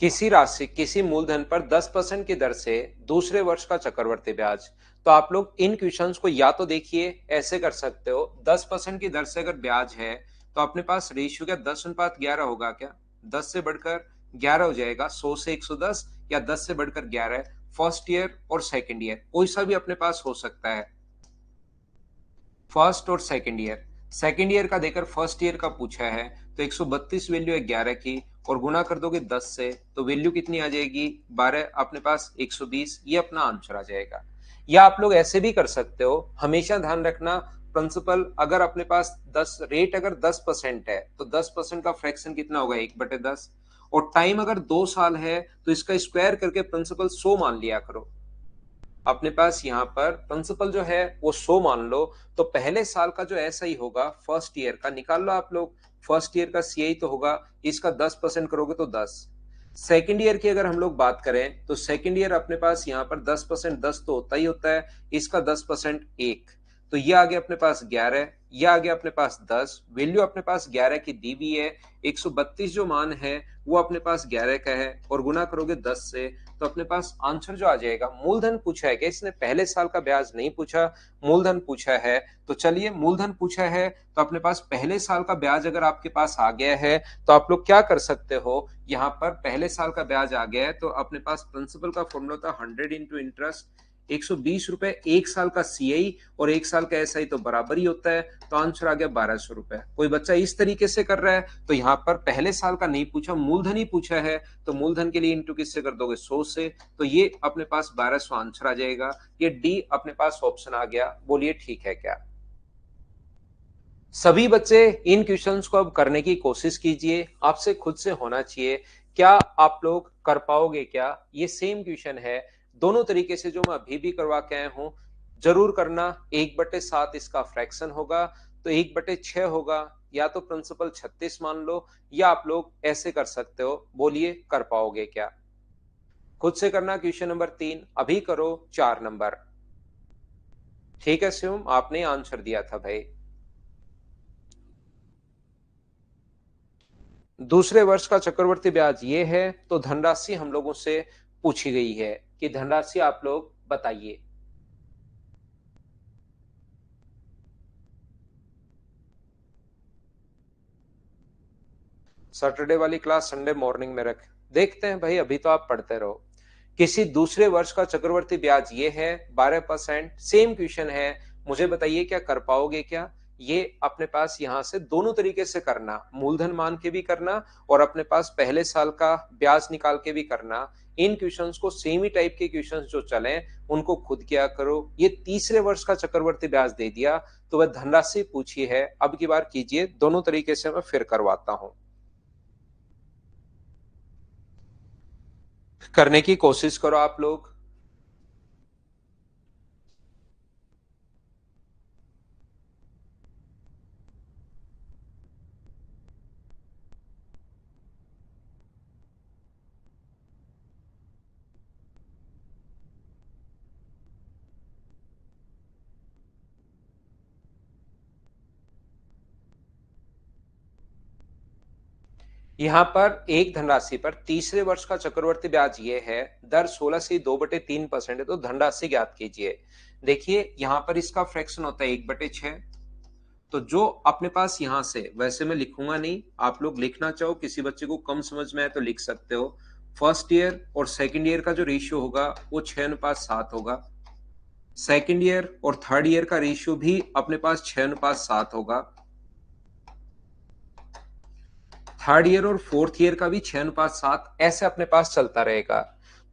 किसी राशि किसी मूलधन पर 10% की दर से दूसरे वर्ष का चक्रवर्ती ब्याज। तो आप लोग इन क्वेश्चंस को या तो देखिए ऐसे कर सकते हो, 10% की दर से अगर ब्याज है तो अपने पास रेशियो क्या 10:11 होगा क्या? 10 से बढ़कर 11 हो जाएगा, 100 से 110 या 10 से बढ़कर 11। फर्स्ट ईयर और सेकंड ईयर कोई सा भी अपने पास हो सकता है, फर्स्ट और सेकंड ईयर का देकर फर्स्ट ईयर का पूछा है, तो 132 वैल्यू है 11 की, और गुना कर दोगे 10 से तो वैल्यू कितनी आ जाएगी? 12। अपने पास 120, ये अपना आंसर आ जाएगा। या आप लोग ऐसे भी कर सकते हो, हमेशा ध्यान रखना प्रिंसिपल अगर अपने पास 10 रेट अगर 10% है तो 10% का फ्रैक्शन कितना होगा? 1/10। और टाइम अगर 2 साल है तो इसका स्क्वायर करके प्रिंसिपल 100 मान लिया करो। अपने पास यहाँ पर प्रिंसिपल जो है वो 100 मान लो, तो पहले साल का जो ऐसा ही होगा फर्स्ट ईयर का निकाल लो आप लोग। फर्स्ट ईयर का सीआई तो होगा, इसका 10% करोगे तो 10। सेकेंड ईयर की अगर हम लोग बात करें तो सेकेंड ईयर अपने पास यहाँ पर 10%, 10 तो होता ही होता है, इसका 10% 1, तो ये आ गया अपने पास 11, ये आ गया अपने पास 10, वैल्यू अपने पास 11 की दी हुई है। 132 जो मान है वो अपने पास 11 का है, और गुना करोगे 10 से, तो अपने पास आंसर जो आ जाएगा, मूलधन पूछा है क्या? इसने पहले साल का ब्याज नहीं पूछा, मूलधन पूछा है। तो चलिए मूलधन पूछा है तो अपने पास पहले साल का ब्याज अगर आपके पास आ गया है तो आप लोग क्या कर सकते हो, यहाँ पर पहले साल का ब्याज आ गया है तो अपने पास प्रिंसिपल का फॉर्मूला था 100 इंटू इंटरेस्ट, 120 रुपए, एक साल का सीआई और एक साल का एसआई तो बराबर ही होता है, तो आंसर आ गया 1200 रुपए। कोई बच्चा इस तरीके से कर रहा है तो यहाँ पर पहले साल का नहीं पूछा, मूलधन ही पूछा है, तो मूलधन के लिए इंटू किससे कर दोगे? 100 से, तो ये अपने पास 1200 आंसर आ जाएगा। ये डी अपने पास ऑप्शन आ गया। बोलिए ठीक है क्या? सभी बच्चे इन क्वेश्चंस को अब करने की कोशिश कीजिए, आपसे खुद से होना चाहिए। क्या आप लोग कर पाओगे क्या? ये सेम क्वेश्चन है, दोनों तरीके से जो मैं अभी भी करवा के आया हूं। जरूर करना। 1/7 इसका फ्रैक्शन होगा, तो 1/6 होगा, या तो प्रिंसिपल 36 मान लो, या आप लोग ऐसे कर सकते हो। बोलिए कर पाओगे क्या? खुद से करना। क्वेश्चन नंबर 3 अभी करो, 4 नंबर। ठीक है शिवम, आपने आंसर दिया था भाई। दूसरे वर्ष का चक्रवर्ती ब्याज ये है, तो धनराशि हम लोगों से पूछी गई है कि धनराशि आप लोग बताइए। सैटरडे वाली क्लास संडे मॉर्निंग में रख देखते हैं भाई, अभी तो आप पढ़ते रहो। किसी दूसरे वर्ष का चक्रवर्ती ब्याज ये है 12%, सेम क्वेश्चन है। मुझे बताइए क्या कर पाओगे क्या? ये अपने पास यहां से दोनों तरीके से करना, मूलधन मान के भी करना और अपने पास पहले साल का ब्याज निकाल के भी करना। इन क्वेश्चंस को सेम ही टाइप के क्वेश्चंस जो चले उनको खुद किया करो। ये तीसरे वर्ष का चक्रवर्ती ब्याज दे दिया तो वह धनराशि पूछी है, अब की बार कीजिए, दोनों तरीके से मैं फिर करवाता हूं। करने की कोशिश करो आप लोग। यहाँ पर एक धनराशि पर तीसरे वर्ष का चक्रवर्ती ब्याज ये है, दर 16 से 2/3% है, तो धनराशि ज्ञात कीजिए। देखिए यहाँ पर इसका फ्रैक्शन होता है 1/6। तो जो अपने पास यहाँ से, वैसे मैं लिखूंगा नहीं, आप लोग लिखना चाहो, किसी बच्चे को कम समझ में आए तो लिख सकते हो। फर्स्ट ईयर और सेकंड ईयर का जो रेशियो होगा वो 6:7 होगा। सेकंड ईयर और थर्ड ईयर का रेशियो भी अपने पास 6:7 होगा। थर्ड ईयर और फोर्थ ईयर का भी 6:7 ऐसे अपने पास चलता रहेगा।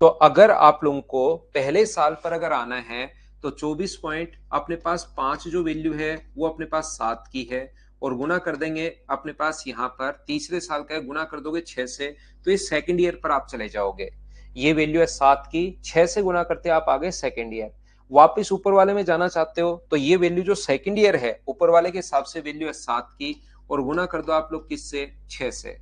तो अगर आप लोगों को पहले साल पर अगर आना है तो 24 पॉइंट अपने पास 5 जो वैल्यू है वो अपने पास 7 की है, और गुना कर देंगे अपने पास यहाँ पर तीसरे साल का गुना कर दोगे 6 से, तो ये सेकंड ईयर पर आप चले जाओगे। ये वैल्यू है 7 की, 6 से गुना करते आप आगे सेकंड ईयर। वापिस ऊपर वाले में जाना चाहते हो तो ये वैल्यू जो सेकंड ईयर है ऊपर वाले के हिसाब से वैल्यू है 7 की, और गुना कर दो आप लोग किससे, 6 से।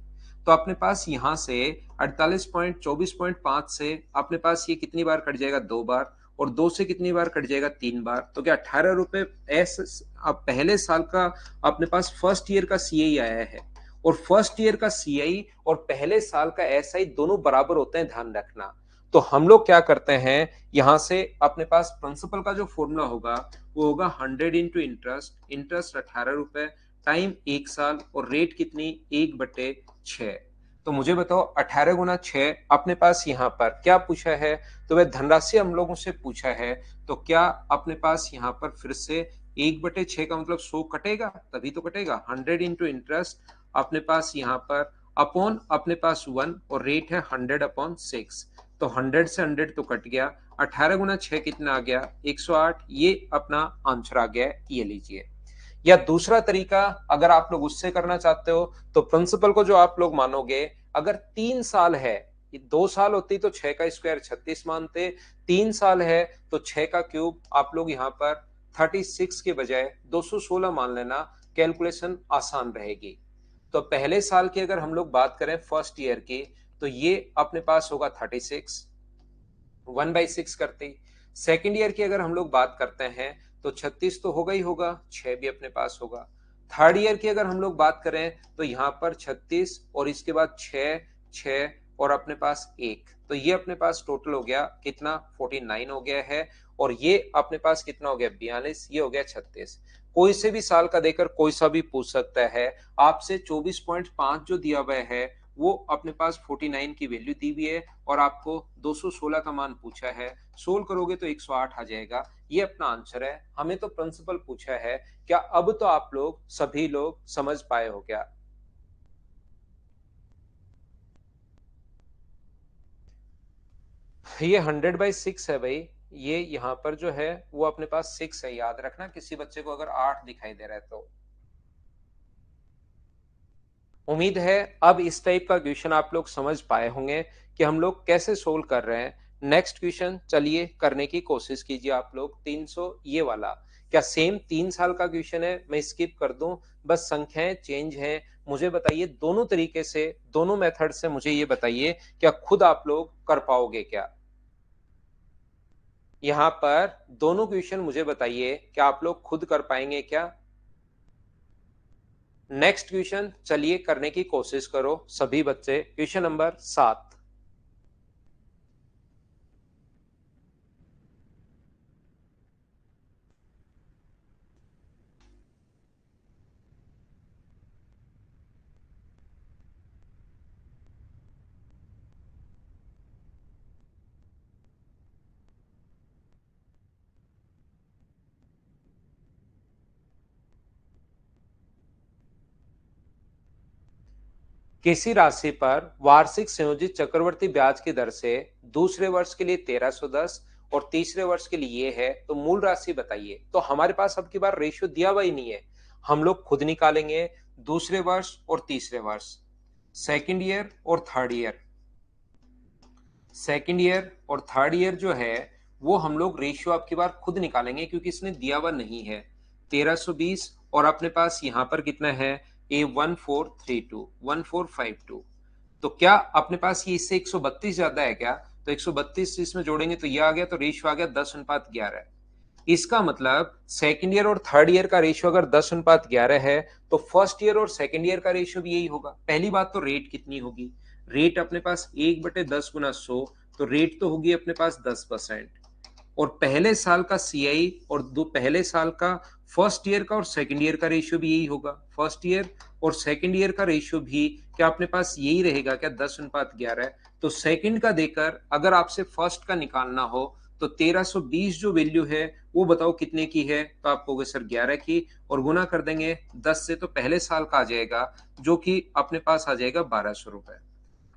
तो अपने पास यहां से 48.24.5 से अपने पास ये कितनी बार कट जाएगा, 2 बार, और 2 से कितनी बार कट जाएगा, 3 बार। तो क्या 18 रुपए अब पहले साल का अपने पास फर्स्ट ईयर का सीआई आया है, और फर्स्ट ईयर का सीआई और पहले साल का एसआई दोनों बराबर होते हैं, ध्यान रखना। तो हम लोग क्या करते हैं, यहां से अपने पास प्रिंसिपल का जो फॉर्मूला होगा वो होगा 100 इंटू इंटरेस्ट, इंटरेस्ट 18 रुपए टाइम 1 साल, और रेट कितनी, 1/6। तो मुझे बताओ 18 गुना 6 अपने पास यहाँ पर क्या पूछा है, तो वह धनराशि हम लोगों से पूछा है। तो क्या अपने पास यहाँ पर फिर से 1/6 का मतलब 100 कटेगा, तभी तो कटेगा। 100 इंटू इंटरेस्ट अपने पास यहाँ पर अपॉन अपने पास 1, और रेट है 100/6। तो 100 से 100 तो कट गया, 18 गुना 6 कितना आ गया, 108। ये अपना आंसर आ गया, ये लीजिए। या दूसरा तरीका अगर आप लोग उससे करना चाहते हो तो प्रिंसिपल को जो आप लोग मानोगे, अगर 3 साल है, 2 साल होती तो 6 का स्क्वायर 36 मानते, 3 साल है तो 6 का क्यूब आप लोग यहाँ पर 36 के बजाय 216 मान लेना, कैलकुलेशन आसान रहेगी। तो पहले साल की अगर हम लोग बात करें फर्स्ट ईयर की, तो ये अपने पास होगा 36, 1/6 करते। सेकेंड ईयर की अगर हम लोग बात करते हैं तो 36 तो होगा ही होगा, 6 भी अपने पास होगा। थर्ड ईयर की अगर हम लोग बात करें तो यहाँ पर 36 और इसके बाद 6, 6 और अपने पास 1, तो ये अपने पास टोटल हो गया कितना, 49 हो गया है। और ये अपने पास कितना हो गया, 42, ये हो गया 36। कोई से भी साल का देकर कोई सा भी पूछ सकता है आपसे। 24.5 जो दिया हुआ है वो अपने पास 49 की वैल्यू दी हुई है, और आपको 216 का मान पूछा है। सोल्व करोगे तो 108 आ जाएगा, ये अपना आंसर है। हमें तो प्रिंसिपल पूछा है। क्या अब तो आप लोग सभी लोग समझ पाए हो क्या? ये 100/6 है भाई। ये यहाँ पर जो है वो अपने पास 6 है, याद रखना। किसी बच्चे को अगर 8 दिखाई दे रहा है तो उम्मीद है अब इस टाइप का क्वेश्चन आप लोग समझ पाए होंगे कि हम लोग कैसे सोल्व कर रहे हैं। नेक्स्ट क्वेश्चन चलिए करने की कोशिश कीजिए आप लोग। 300 ये वाला क्या सेम 3 साल का क्वेश्चन है? मैं स्किप कर दूं, बस संख्याएं चेंज हैं। मुझे बताइए दोनों तरीके से, दोनों मेथड से मुझे ये बताइए क्या खुद आप लोग कर पाओगे क्या? यहाँ पर दोनों क्वेश्चन मुझे बताइए क्या आप लोग खुद कर पाएंगे क्या? नेक्स्ट क्वेश्चन चलिए करने की कोशिश करो सभी बच्चे। Question number 7। किसी राशि पर वार्षिक संयोजित चक्रवर्ती ब्याज की दर से दूसरे वर्ष के लिए 1310 और तीसरे वर्ष के लिए ये है, तो मूल राशि बताइए। तो हमारे पास अब की बार रेशियो दिया हुआ ही नहीं है, हम लोग खुद निकालेंगे। दूसरे वर्ष और तीसरे वर्ष, सेकंड ईयर और थर्ड ईयर, सेकंड ईयर और थर्ड ईयर जो है वो हम लोग रेशियो अब की बार खुद निकालेंगे, क्योंकि इसने दिया हुआ नहीं है। 1320 और अपने पास यहाँ पर कितना है, A1432 1452। तो क्या अपने पास ये इससे 132 ज्यादा है क्या? तो 132 इसमें जोड़ेंगे तो ये आ गया, तो रेशियो आ गया 10:11। इसका मतलब सेकंड ईयर और थर्ड ईयर का रेशियो अगर 10:11 है तो फर्स्ट ईयर और सेकंड ईयर का रेशियो भी यही होगा। पहली बात तो रेट कितनी होगी, रेट अपने पास 1/10 गुना 100, तो रेट तो होगी अपने पास 10%। और पहले साल का सीआई और दो पहले साल का फर्स्ट ईयर का और सेकंड ईयर का रेशियो भी यही होगा। फर्स्ट ईयर और सेकंड ईयर का रेशियो भी क्या अपने पास यही रहेगा क्या, 10:11। तो सेकंड का देकर अगर आपसे फर्स्ट का निकालना हो तो 1320 जो वैल्यू है वो बताओ कितने की है, तो आप कहोगे सर 11 की, और गुना कर देंगे 10 से तो पहले साल का आ जाएगा जो कि अपने पास आ जाएगा 1200 रुपए।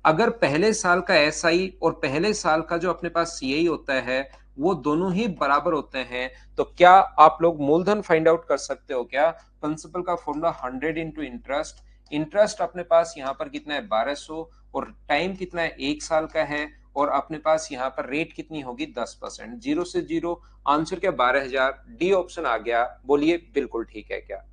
अगर पहले साल का एसआई और पहले साल का जो अपने पास सीआई होता है वो दोनों ही बराबर होते हैं, तो क्या आप लोग मूलधन फाइंड आउट कर सकते हो क्या। प्रिंसिपल का फॉर्मूला 100 इंटू इंटरेस्ट, इंटरेस्ट अपने पास यहाँ पर कितना है 1200, और टाइम कितना है 1 साल का है, और अपने पास यहाँ पर रेट कितनी होगी 10%। जीरो से जीरो आंसर क्या 12,000, डी ऑप्शन आ गया। बोलिए बिल्कुल ठीक है क्या।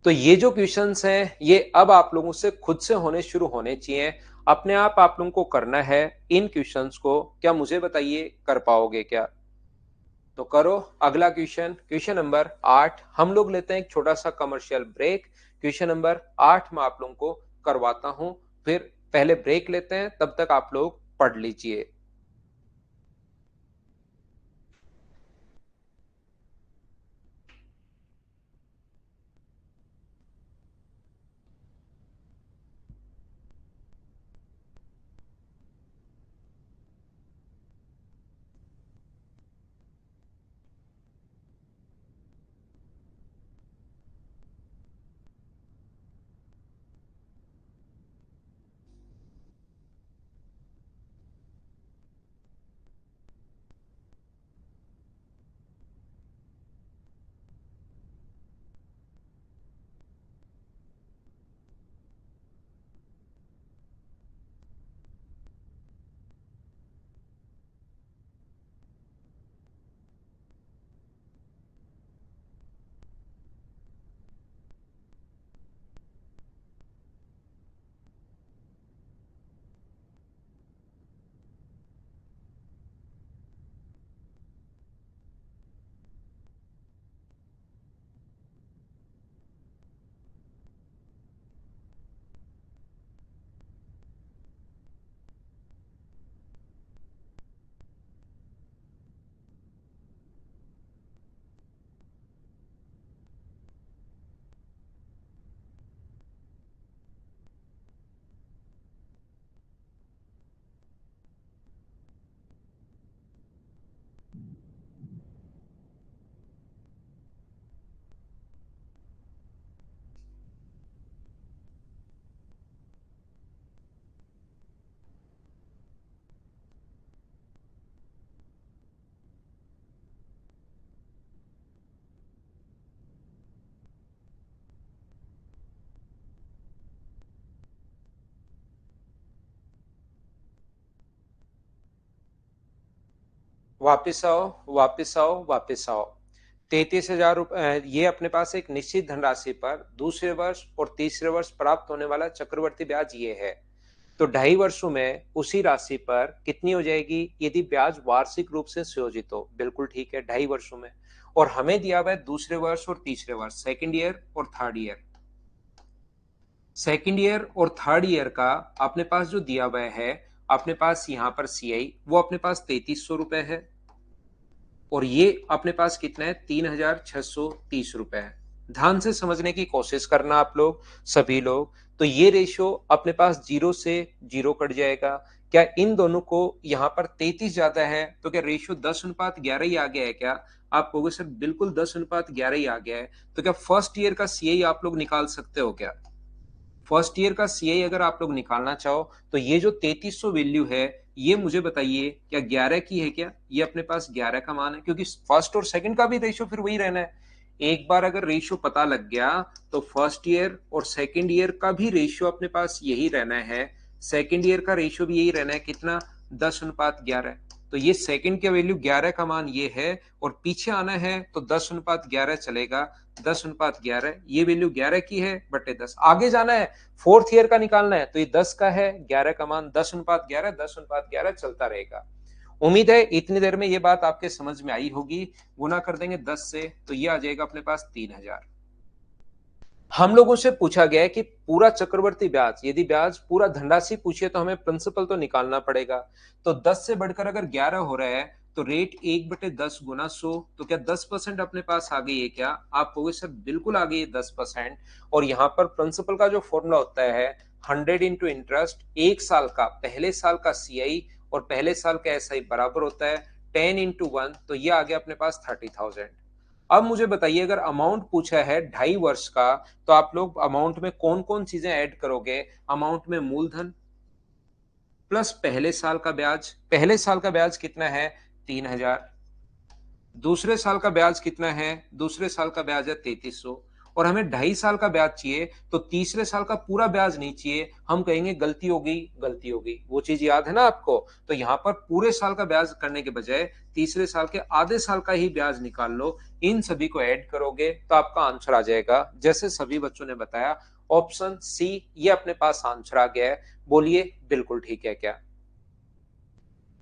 तो ये जो क्वेश्चंस हैं ये अब आप लोगों से खुद से होने शुरू होने चाहिए, अपने आप लोगों को करना है इन क्वेश्चंस को। क्या मुझे बताइए कर पाओगे क्या। तो करो अगला क्वेश्चन, क्वेश्चन नंबर 8। हम लोग लेते हैं एक छोटा सा कमर्शियल ब्रेक। क्वेश्चन नंबर 8 में आप लोगों को करवाता हूं, फिर पहले ब्रेक लेते हैं, तब तक आप लोग पढ़ लीजिए। वापिस आओ, वापिस आओ, वापिस आओ। 33,000 रुपए ये अपने पास एक निश्चित धनराशि पर दूसरे वर्ष और तीसरे वर्ष प्राप्त होने वाला चक्रवर्ती ब्याज ये है। तो 2.5 वर्षों में उसी राशि पर कितनी हो जाएगी यदि ब्याज वार्षिक रूप से संयोजित हो। बिल्कुल ठीक है, 2.5 वर्षों में। और हमें दिया हुआ है दूसरे वर्ष और तीसरे वर्ष, सेकेंड ईयर और थर्ड ईयर। सेकेंड ईयर और थर्ड ईयर का अपने पास जो दिया हुआ है, अपने पास यहाँ पर सीआई वो अपने पास 3300 रुपए है, और ये अपने पास कितना है 3,630 रुपए है। ध्यान से समझने की कोशिश करना आप लोग सभी लोग। तो ये रेशियो अपने पास जीरो से जीरो कट जाएगा। क्या इन दोनों को यहाँ पर 33 ज्यादा है, तो क्या रेशियो 10:11 ही आ गया है क्या। आप कहोगे सर बिल्कुल 10:11 ही आ गया है। तो क्या फर्स्ट ईयर का सीआई आप लोग निकाल सकते हो क्या। फर्स्ट ईयर का सीआई अगर आप लोग निकालना चाहो तो ये जो 3300 वैल्यू है ये मुझे बताइए क्या 11 की है क्या। ये अपने पास 11 का मान है, क्योंकि फर्स्ट और सेकंड का भी रेशियो फिर वही रहना है। एक बार अगर रेशियो पता लग गया तो फर्स्ट ईयर और सेकंड ईयर का भी रेशियो अपने पास यही रहना है। सेकंड ईयर का रेशियो भी यही रहना है, कितना 10:11। तो ये सेकंड का वैल्यू 11 का मान ये है, और पीछे आना है तो 10:11 चलेगा। 10:11 ये वैल्यू 11 की है बटे 10। आगे जाना है फोर्थ ईयर का निकालना है तो ये 10 का है, 11 का मान 10:11, 10:11 चलता रहेगा। उम्मीद है इतनी देर में ये बात आपके समझ में आई होगी। गुना कर देंगे 10 से तो ये आ जाएगा अपने पास 3000। हम लोगों से पूछा गया है कि पूरा चक्रवर्ती ब्याज, यदि ब्याज पूरा धनराशि पूछिए तो हमें प्रिंसिपल तो निकालना पड़ेगा। तो 10 से बढ़कर अगर 11 हो रहा है तो रेट 1/10 गुना 100, तो क्या 10% अपने पास आ गई है क्या? आप कहोगे सर बिल्कुल आ गई है 10%। और यहाँ पर प्रिंसिपल का जो फॉर्मूला होता है 100 इंटू इंटरेस्ट, एक साल का पहले साल का सीआई और पहले साल का एसआई बराबर होता है 10 इंटू 1, तो ये आ गया अपने पास 30,000। अब मुझे बताइए अगर अमाउंट पूछा है 2.5 वर्ष का, तो आप लोग अमाउंट में कौन कौन चीजें ऐड करोगे? अमाउंट में मूलधन प्लस पहले साल का ब्याज। पहले साल का ब्याज कितना है? 3,000। दूसरे साल का ब्याज कितना है? दूसरे साल का ब्याज है 3300। और हमें 2.5 साल का ब्याज चाहिए, तो तीसरे साल का पूरा ब्याज नहीं चाहिए। हम कहेंगे गलती हो गई, गलती हो गई, वो चीज याद है ना आपको? तो यहाँ पर पूरे साल का ब्याज करने के बजाय तीसरे साल के आधे साल का ही ब्याज निकाल लो। इन सभी को ऐड करोगे तो आपका आंसर आ जाएगा जैसे सभी बच्चों ने बताया, ऑप्शन सी। ये अपने पास आंसर आ गया है। बोलिए बिल्कुल ठीक है क्या?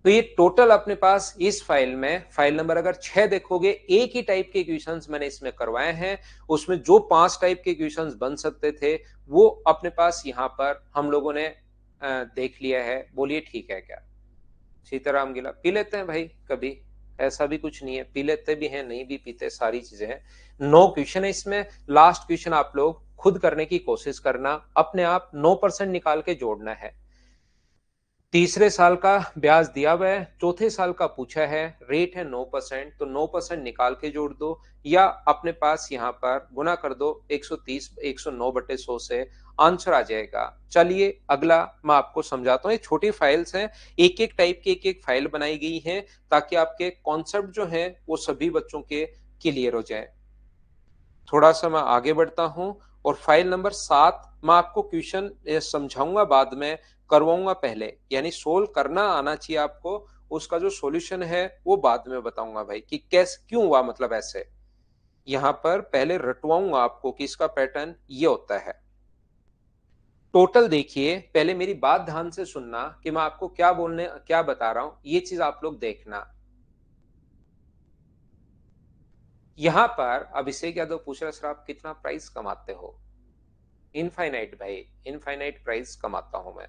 तो ये टोटल अपने पास इस फाइल में, फाइल नंबर अगर 6 देखोगे, एक ही टाइप के क्वेश्चंस मैंने इसमें करवाए हैं। उसमें जो 5 टाइप के क्वेश्चंस बन सकते थे वो अपने पास यहाँ पर हम लोगों ने देख लिया है। बोलिए ठीक है क्या? सीताराम गिला पी लेते हैं भाई कभी, ऐसा भी कुछ नहीं है, पी लेते भी हैं, नहीं भी पीते, सारी चीजें हैं। 9 क्वेश्चन है इसमें। लास्ट क्वेश्चन आप लोग खुद करने की कोशिश करना, अपने आप 9% निकाल के जोड़ना है। तीसरे साल का ब्याज दिया हुआ है, चौथे साल का पूछा है, रेट है 9%, तो 9% निकाल के जोड़ दो या अपने पास यहाँ पर गुना कर दो 130 109/100 से, आंसर आ जाएगा। चलिए अगला मैं आपको समझाता हूँ। ये छोटी फाइल्स हैं, एक एक टाइप की एक एक फाइल बनाई गई है ताकि आपके कॉन्सेप्ट जो है वो सभी बच्चों के क्लियर हो जाए। थोड़ा सा मैं आगे बढ़ता हूं और फाइल नंबर 7 मैं आपको क्वेश्चन समझाऊंगा, बाद में करवाऊंगा पहले, यानी सोल्व करना आना चाहिए आपको। उसका जो सॉल्यूशन है वो बाद में बताऊंगा भाई कि कैसे क्यों हुआ, मतलब ऐसे। यहां पर पहले रटवाऊंगा आपको कि इसका पैटर्न ये होता है। टोटल देखिए, पहले मेरी बात ध्यान से सुनना कि मैं आपको क्या बोलने क्या बता रहा हूं, ये चीज आप लोग देखना। यहां पर अभिषेक यादव पूछ रहा सर आप कितना प्राइस कमाते हो? इनफाइनाइट भाई, इनफाइनाइट प्राइस कमाता हूं मैं।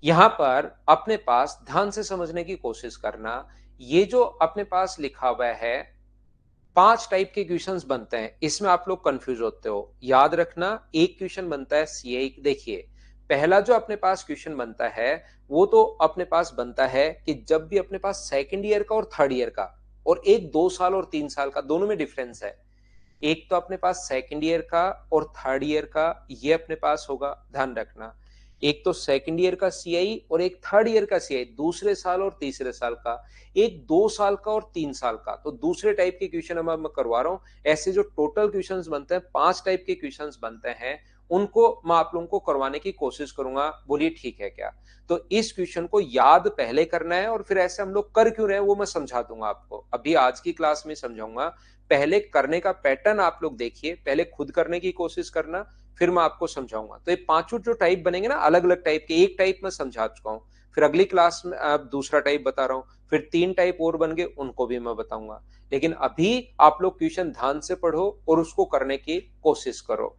यहां पर अपने पास ध्यान से समझने की कोशिश करना। ये जो अपने पास लिखा हुआ है 5 टाइप के क्वेश्चंस बनते हैं, इसमें आप लोग कंफ्यूज होते हो। याद रखना एक क्वेश्चन बनता है सीए। देखिए पहला जो अपने पास क्वेश्चन बनता है वो तो अपने पास बनता है कि जब भी अपने पास सेकंड ईयर का और थर्ड ईयर का, और एक 2 साल और 3 साल का, दोनों में डिफरेंस है। एक तो अपने पास सेकंड ईयर का और थर्ड ईयर का, ये अपने पास होगा, ध्यान रखना। एक तो सेकंड ईयर का सीआई और एक थर्ड ईयर का सीआई, दूसरे साल और तीसरे साल का। एक 2 साल का और 3 साल का, तो दूसरे टाइप के क्वेश्चन अब मैं करवा रहा हूं। ऐसे जो टोटल क्वेश्चंस बनते हैं, 5 टाइप के क्वेश्चंस बनते हैं, उनको मैं आप लोगों को करवाने की कोशिश करूंगा। बोलिए ठीक है क्या? तो इस क्वेश्चन को याद पहले करना है और फिर ऐसे हम लोग कर क्यों रहे हैं वो मैं समझा दूंगा आपको, अभी आज की क्लास में समझाऊंगा। पहले करने का पैटर्न आप लोग देखिए, पहले खुद करने की कोशिश करना, फिर मैं आपको समझाऊंगा। तो ये पांचों जो टाइप बनेंगे ना, अलग अलग टाइप के, एक टाइप में समझा चुका हूं, फिर अगली क्लास में अब दूसरा टाइप बता रहा हूं, फिर 3 टाइप और बन गए, उनको भी मैं बताऊंगा। लेकिन अभी आप लोग क्वेश्चन ध्यान से पढ़ो और उसको करने की कोशिश करो।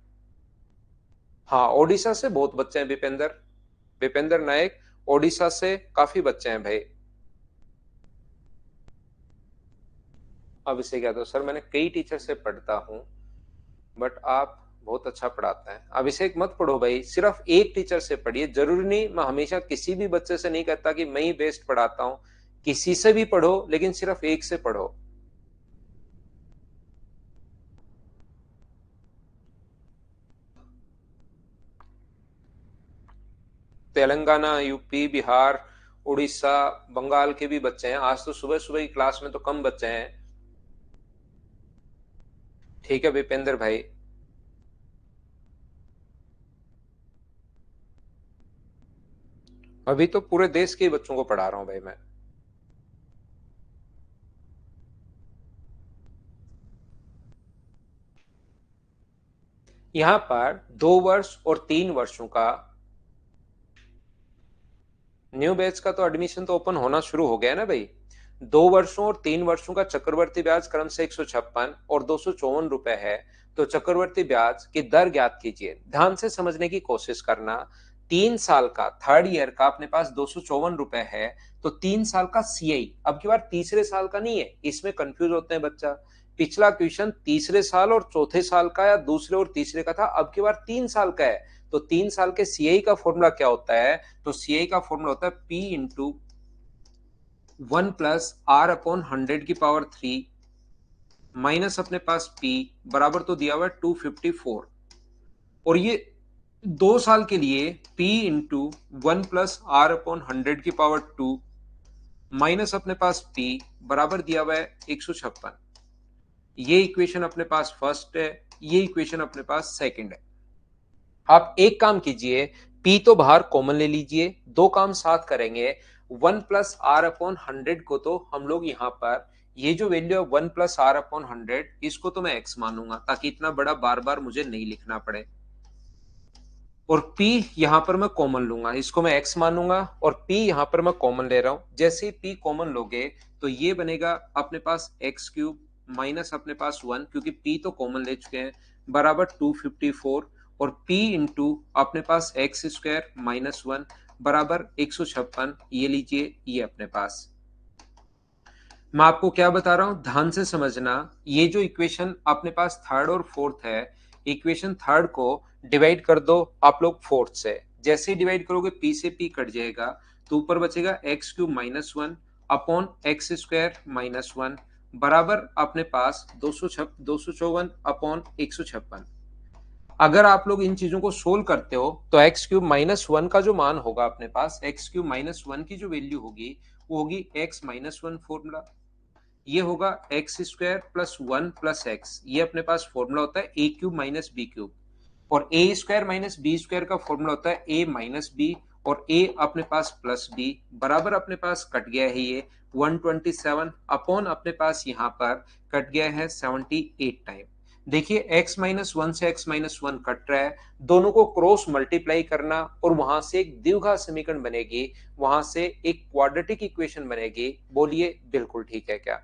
हाँ, ओडिशा से बहुत बच्चे हैं, विपेंद्र विपेंद्र नायक, ओडिशा से काफी बच्चे हैं भाई। अभिषेक यादव सर मैंने कई टीचर से पढ़ता हूँ, बट आप बहुत अच्छा पढ़ाते हैं। अभिषेक मत पढ़ो भाई, सिर्फ एक टीचर से पढ़िए, जरूरी नहीं, मैं हमेशा किसी भी बच्चे से नहीं कहता कि मैं ही बेस्ट पढ़ाता हूँ। किसी से भी पढ़ो लेकिन सिर्फ एक से पढ़ो। तेलंगाना, यूपी, बिहार, उड़ीसा, बंगाल के भी बच्चे हैं। आज तो सुबह सुबह की क्लास में तो कम बच्चे हैं। ठीक है विपेंद्र भाई। अभी तो पूरे देश के बच्चों को पढ़ा रहा हूं भाई मैं। यहां पर 2 वर्ष और 3 वर्षों का न्यू बैच का तो एडमिशन तो ओपन होना शुरू हो गया है ना भाई। 2 वर्षों और 3 वर्षों का चक्रवर्ती ब्याज क्रम से 156 और 254 रुपए है। तो चक्रवर्ती ब्याज की दर ज्ञात कीजिए। ध्यान से समझने की कोशिश करना। 3 साल का थर्ड ईयर का अपने पास 254 रुपए है। तो 3 साल का सीआई अब की बार तीसरे साल का नहीं है, इसमें कंफ्यूज होते हैं बच्चा। पिछला क्वेश्चन तीसरे साल और चौथे साल का या दूसरे और तीसरे का था, अब की बार 3 साल का है। तो 3 साल के सीआई का फॉर्मूला क्या होता है? तो सीआई का फॉर्मूला होता है पी इंटू 1 + r/100 की पावर 3 माइनस अपने पास पी बराबर तो दिया हुआ है 254। और ये 2 साल के लिए P इंटू 1 + r/100 की पावर 2 माइनस अपने पास P बराबर दिया हुआ है 156। ये इक्वेशन अपने पास फर्स्ट है, ये इक्वेशन अपने पास सेकंड है। आप एक काम कीजिए, P तो बाहर कॉमन ले लीजिए, दो काम साथ करेंगे। 1 + r/100 को तो हम लोग यहाँ पर ये जो वैल्यू है 1 + r/100 इसको तो मैं x मानूंगा, ताकि इतना बड़ा बार बार मुझे नहीं लिखना पड़े। और P यहां पर मैं कॉमन लूंगा, इसको मैं x मानूंगा और P यहां पर मैं कॉमन ले रहा हूं। जैसे ही P कॉमन लोगे तो ये बनेगा अपने पास x³ माइनस अपने पास 1, क्योंकि P तो कॉमन ले चुके हैं, बराबर 254। और P इंटू अपने पास x² माइनस 1 बराबर 156। ये लीजिए, ये अपने पास। मैं आपको क्या बता रहा हूं, ध्यान से समझना। ये जो इक्वेशन अपने पास थर्ड और फोर्थ है, इक्वेशन थर्ड को डिवाइड कर दो आप लोग फोर्थ से। जैसे ही डिवाइड करोगे P से P कट जाएगा, तो ऊपर बचेगा x³ minus 1 upon x² minus 1 बराबर अपने पास 254 अपॉन 156। अगर आप लोग इन चीजों को सोल्व करते हो तो x³ माइनस 1 का जो मान होगा अपने पास, x³ माइनस 1 की जो वैल्यू होगी वो होगी x माइनस 1 फॉर्मूला। ये होगा x² प्लस 1 प्लस एक्स, ये अपने पास फॉर्मूला होता है a³ माइनस b³। और a² माइनस b² का फॉर्मूला होता है a माइनस b, और a अपने पास प्लस b बराबर अपने पास कट गया है ये 127 अपॉन अपने पास यहाँ पर कट गया है 78 टाइम। देखिए x माइनस 1 से x माइनस 1 कट रहा है, दोनों को क्रॉस मल्टीप्लाई करना और वहां से एक द्विघात समीकरण बनेगी, वहां से एक क्वाड्रेटिक इक्वेशन बनेगी। बोलिए बिल्कुल ठीक है क्या?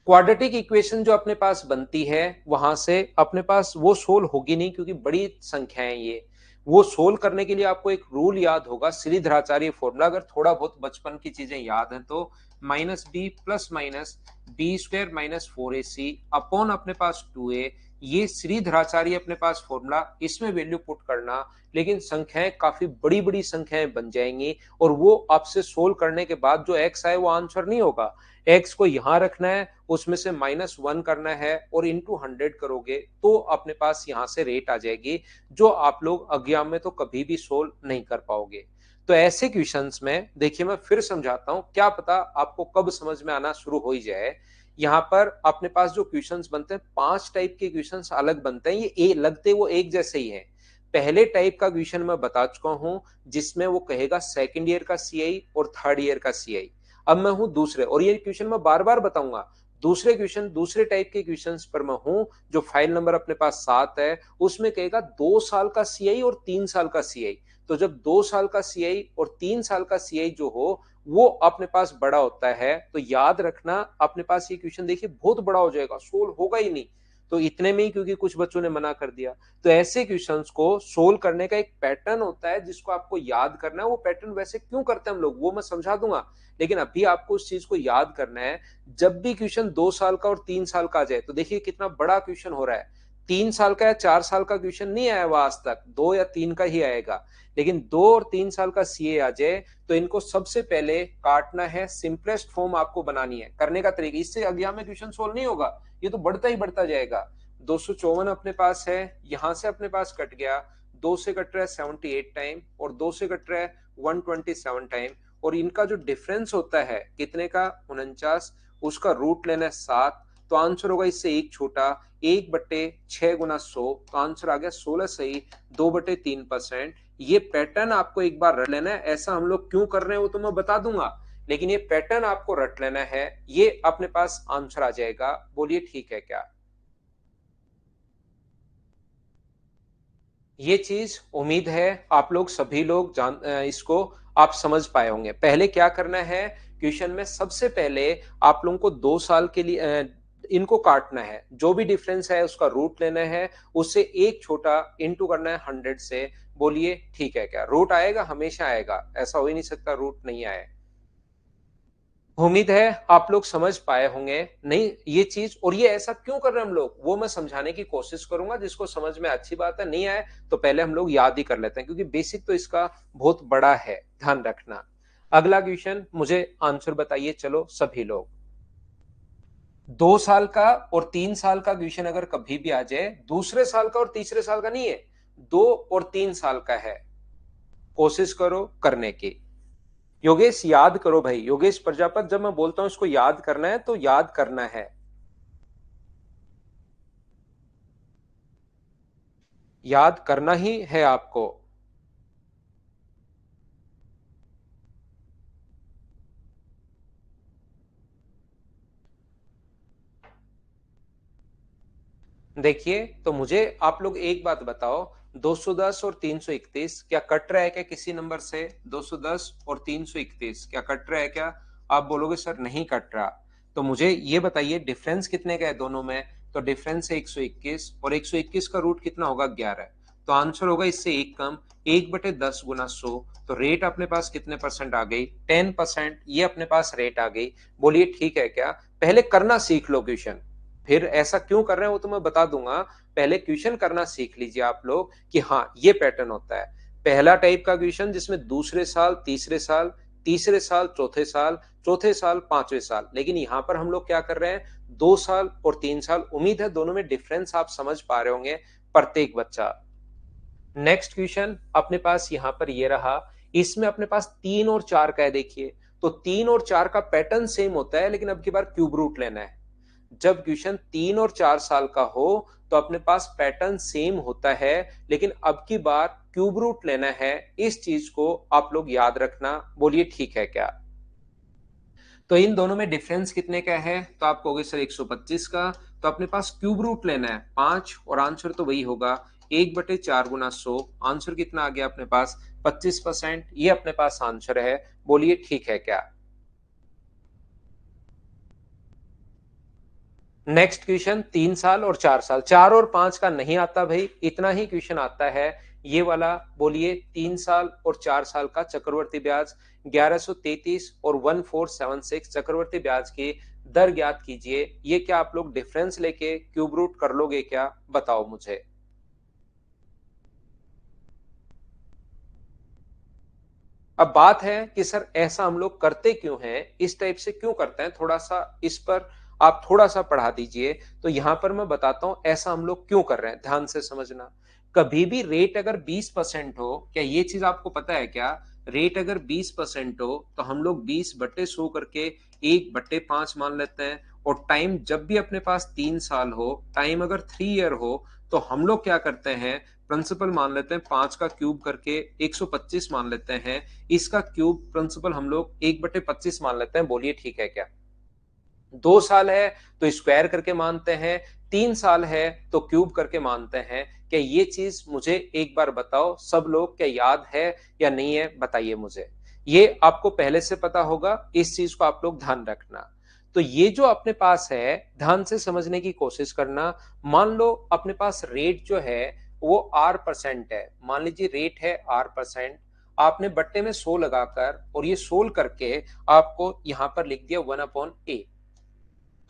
क्वाड्रेटिक इक्वेशन जो अपने पास बनती है वहां से अपने पास वो सोल्व होगी नहीं, क्योंकि बड़ी संख्याएं ये। वो सोल्व करने के लिए आपको एक रूल याद होगा, श्रीधराचार्य फॉर्मूला, अगर थोड़ा बहुत बचपन की चीजें याद है तो minus B plus minus b² minus 4ac upon अपने पास 2a। ये श्रीधराचार्य अपने पास फॉर्मूला, इसमें वैल्यू पुट करना। लेकिन संख्याएं काफी बड़ी बड़ी संख्याएं बन जाएंगी, और वो आपसे सोल्व करने के बाद जो एक्स आए वो आंसर नहीं होगा। एक्स को यहां रखना है, उसमें से -1 करना है और इंटू 100 करोगे तो अपने पास यहां से रेट आ जाएगी, जो आप लोग एग्जाम में तो कभी भी सोल्व नहीं कर पाओगे। तो ऐसे क्वेश्चंस में देखिए, मैं फिर समझाता हूं, क्या पता आपको कब समझ में आना शुरू हो ही जाए। यहाँ पर अपने पास जो क्वेश्चंस बनते हैं, 5 टाइप के क्वेश्चंस अलग बनते हैं। ये लगते वो एक जैसे ही है। पहले टाइप का क्वेश्चन मैं बता चुका हूं, जिसमें वो कहेगा सेकंड ईयर का सीआई और थर्ड ईयर का सीआई। अब मैं हूं दूसरे, और ये क्वेश्चन मैं बार बार बताऊंगा, दूसरे क्वेश्चन दूसरे टाइप के क्वेश्चंस पर मैं हूं, जो फाइल नंबर अपने पास 7 है, उसमें कहेगा 2 साल का सीआई और 3 साल का सीआई। तो जब 2 साल का सीआई और 3 साल का सीआई जो हो वो अपने पास बड़ा होता है, तो याद रखना अपने पास ये क्वेश्चन देखिए बहुत बड़ा हो जाएगा, सोल्व होगा ही नहीं। तो इतने में ही, क्योंकि कुछ बच्चों ने मना कर दिया। तो ऐसे क्वेश्चंस को सोल्व करने का एक पैटर्न होता है, जिसको आपको याद करना है। वो पैटर्न वैसे क्यों करते हैं हम लोग, वो मैं समझा दूंगा, लेकिन अभी आपको उस चीज को याद करना है। जब भी क्वेश्चन 2 साल का और 3 साल का आ जाए, तो देखिए कितना बड़ा क्वेश्चन हो रहा है। 3 साल का या 4 साल का क्वेश्चन नहीं आया हुआ आज तक, 2 या 3 का ही आएगा। लेकिन 2 और 3 साल का सीए आ जाए तो इनको सबसे पहले काटना है, सिंपलेस्ट फॉर्म आपको बनानी है। करने का तरीका, इससे एग्जाम में क्वेश्चन सोल्व नहीं होगा, ये तो बढ़ता ही बढ़ता जाएगा। 254 अपने पास है, यहां से अपने पास कट गया, 2 से कट रहा है 78 टाइम, और 2 से कट रहा है 127 टाइम। और इनका जो डिफरेंस होता है कितने का, 49, उसका रूट लेना है 7। तो आंसर होगा इससे एक छोटा, 1/6 × 100, तो आंसर आ गया 16 सही, 2/3%। ये पैटर्न आपको एक बार रट लेना है। ऐसा हम लोग क्यों कर रहे हैं वो तो मैं बता दूंगा, लेकिन ये पैटर्न आपको रट लेना है, ये अपने पास आंसर आ जाएगा। बोलिए ठीक है क्या? ये चीज उम्मीद है आप लोग सभी लोग इसको आप समझ पाए होंगे। पहले क्या करना है, क्वेश्चन में सबसे पहले आप लोगों को 2 साल के लिए इनको काटना है, जो भी डिफरेंस है उसका रूट लेना है, उससे एक छोटा इंटू करना है 100 से। बोलिए ठीक है क्या? रूट आएगा? हमेशा आएगा, ऐसा हो ही नहीं सकता रूट नहीं आए। उम्मीद है आप लोग समझ पाए होंगे। नहीं ये चीज, और ये ऐसा क्यों कर रहे हैं हम लोग, वो मैं समझाने की कोशिश करूंगा। जिसको समझ में अच्छी बात है, नहीं आए तो पहले हम लोग याद ही कर लेते हैं, क्योंकि बेसिक तो इसका बहुत बड़ा है, ध्यान रखना। अगला क्वेश्चन, मुझे आंसर बताइए चलो सभी लोग। 2 साल का और 3 साल का क्वेश्चन अगर कभी भी आ जाए, दूसरे साल का और तीसरे साल का नहीं है, 2 और 3 साल का है। कोशिश करो करने की। योगेश याद करो भाई, योगेश प्रजापत, जब मैं बोलता हूं इसको याद करना है तो याद करना है, याद करना ही है आपको। देखिए तो मुझे आप लोग एक बात बताओ, 210 और 331 क्या कट रहा है क्या किसी नंबर से? 210 और 331 क्या कट रहा है क्या? आप बोलोगे सर नहीं कट रहा। तो मुझे ये बताइए डिफरेंस कितने का है दोनों में? तो डिफरेंस है 121, और 121 का रूट कितना होगा? 11। तो आंसर होगा इससे एक कम, 1/10 गुना 100। तो रेट अपने पास कितने परसेंट आ गई? 10%। ये अपने पास रेट आ गई। बोलिए ठीक है क्या? पहले करना सीख लो क्वेश्चन, फिर ऐसा क्यों कर रहे हैं वो तो मैं बता दूंगा। पहले क्वेश्चन करना सीख लीजिए आप लोग कि हाँ ये पैटर्न होता है। पहला टाइप का क्वेश्चन जिसमें दूसरे साल तीसरे साल, तीसरे साल चौथे साल, चौथे साल पांचवें साल, लेकिन यहां पर हम लोग क्या कर रहे हैं, 2 साल और 3 साल। उम्मीद है दोनों में डिफरेंस आप समझ पा रहे होंगे, प्रत्येक बच्चा। नेक्स्ट क्वेश्चन अपने पास यहां पर ये रहा, इसमें अपने पास 3 और 4 का है। देखिए तो 3 और 4 का पैटर्न सेम होता है, लेकिन अब की बार क्यूब रूट लेना है। जब क्वेश्चन 3 और 4 साल का हो तो अपने पास पैटर्न सेम होता है, लेकिन अब की बार क्यूब रूट लेना है। इस चीज को आप लोग याद रखना। बोलिए ठीक है क्या? तो इन दोनों में डिफरेंस कितने का है? तो आप कहोगे सर 125 का। तो अपने पास क्यूब रूट लेना है 5, और आंसर तो वही होगा 1/4 गुना 100। आंसर कितना आ गया अपने पास? 25%। ये अपने पास आंसर है। बोलिए ठीक है क्या? नेक्स्ट क्वेश्चन, 3 साल और 4 साल, 4 और 5 का नहीं आता भाई, इतना ही क्वेश्चन आता है ये वाला। बोलिए 3 साल और 4 साल का चक्रवर्ती ब्याज 1133 और 1476 चक्रवर्ती ब्याज की दर ज्ञात कीजिए। ये क्या आप लोग डिफरेंस लेके क्यूब रूट कर लोगे क्या? बताओ मुझे। अब बात है कि सर ऐसा हम लोग करते क्यों हैं, इस टाइप से क्यों करते हैं, थोड़ा सा इस पर आप थोड़ा सा पढ़ा दीजिए। तो यहां पर मैं बताता हूं ऐसा हम लोग क्यों कर रहे हैं, ध्यान से समझना। कभी भी रेट अगर 20% हो, क्या ये चीज आपको पता है क्या? रेट अगर 20% हो तो हम लोग 20/100 करके 1/5 मान लेते हैं। और टाइम जब भी अपने पास 3 साल हो, टाइम अगर 3 ईयर हो, तो हम लोग क्या करते हैं, प्रिंसिपल मान लेते हैं 5 का क्यूब करके 125 मान लेते हैं। इसका क्यूब प्रिंसिपल हम लोग 1/25 मान लेते हैं। बोलिए ठीक है क्या? 2 साल है तो स्क्वायर करके मानते हैं, 3 साल है तो क्यूब करके मानते हैं। क्या ये चीज मुझे एक बार बताओ सब लोग, क्या याद है या नहीं है? बताइए मुझे। ये आपको पहले से पता होगा, इस चीज को आप लोग ध्यान रखना। तो ये जो अपने पास है, ध्यान से समझने की कोशिश करना। मान लो अपने पास रेट जो है वो R% है, मान लीजिए रेट है R%। आपने बट्टे में 100 लगाकर और ये सोल्व करके आपको यहां पर लिख दिया 1/A।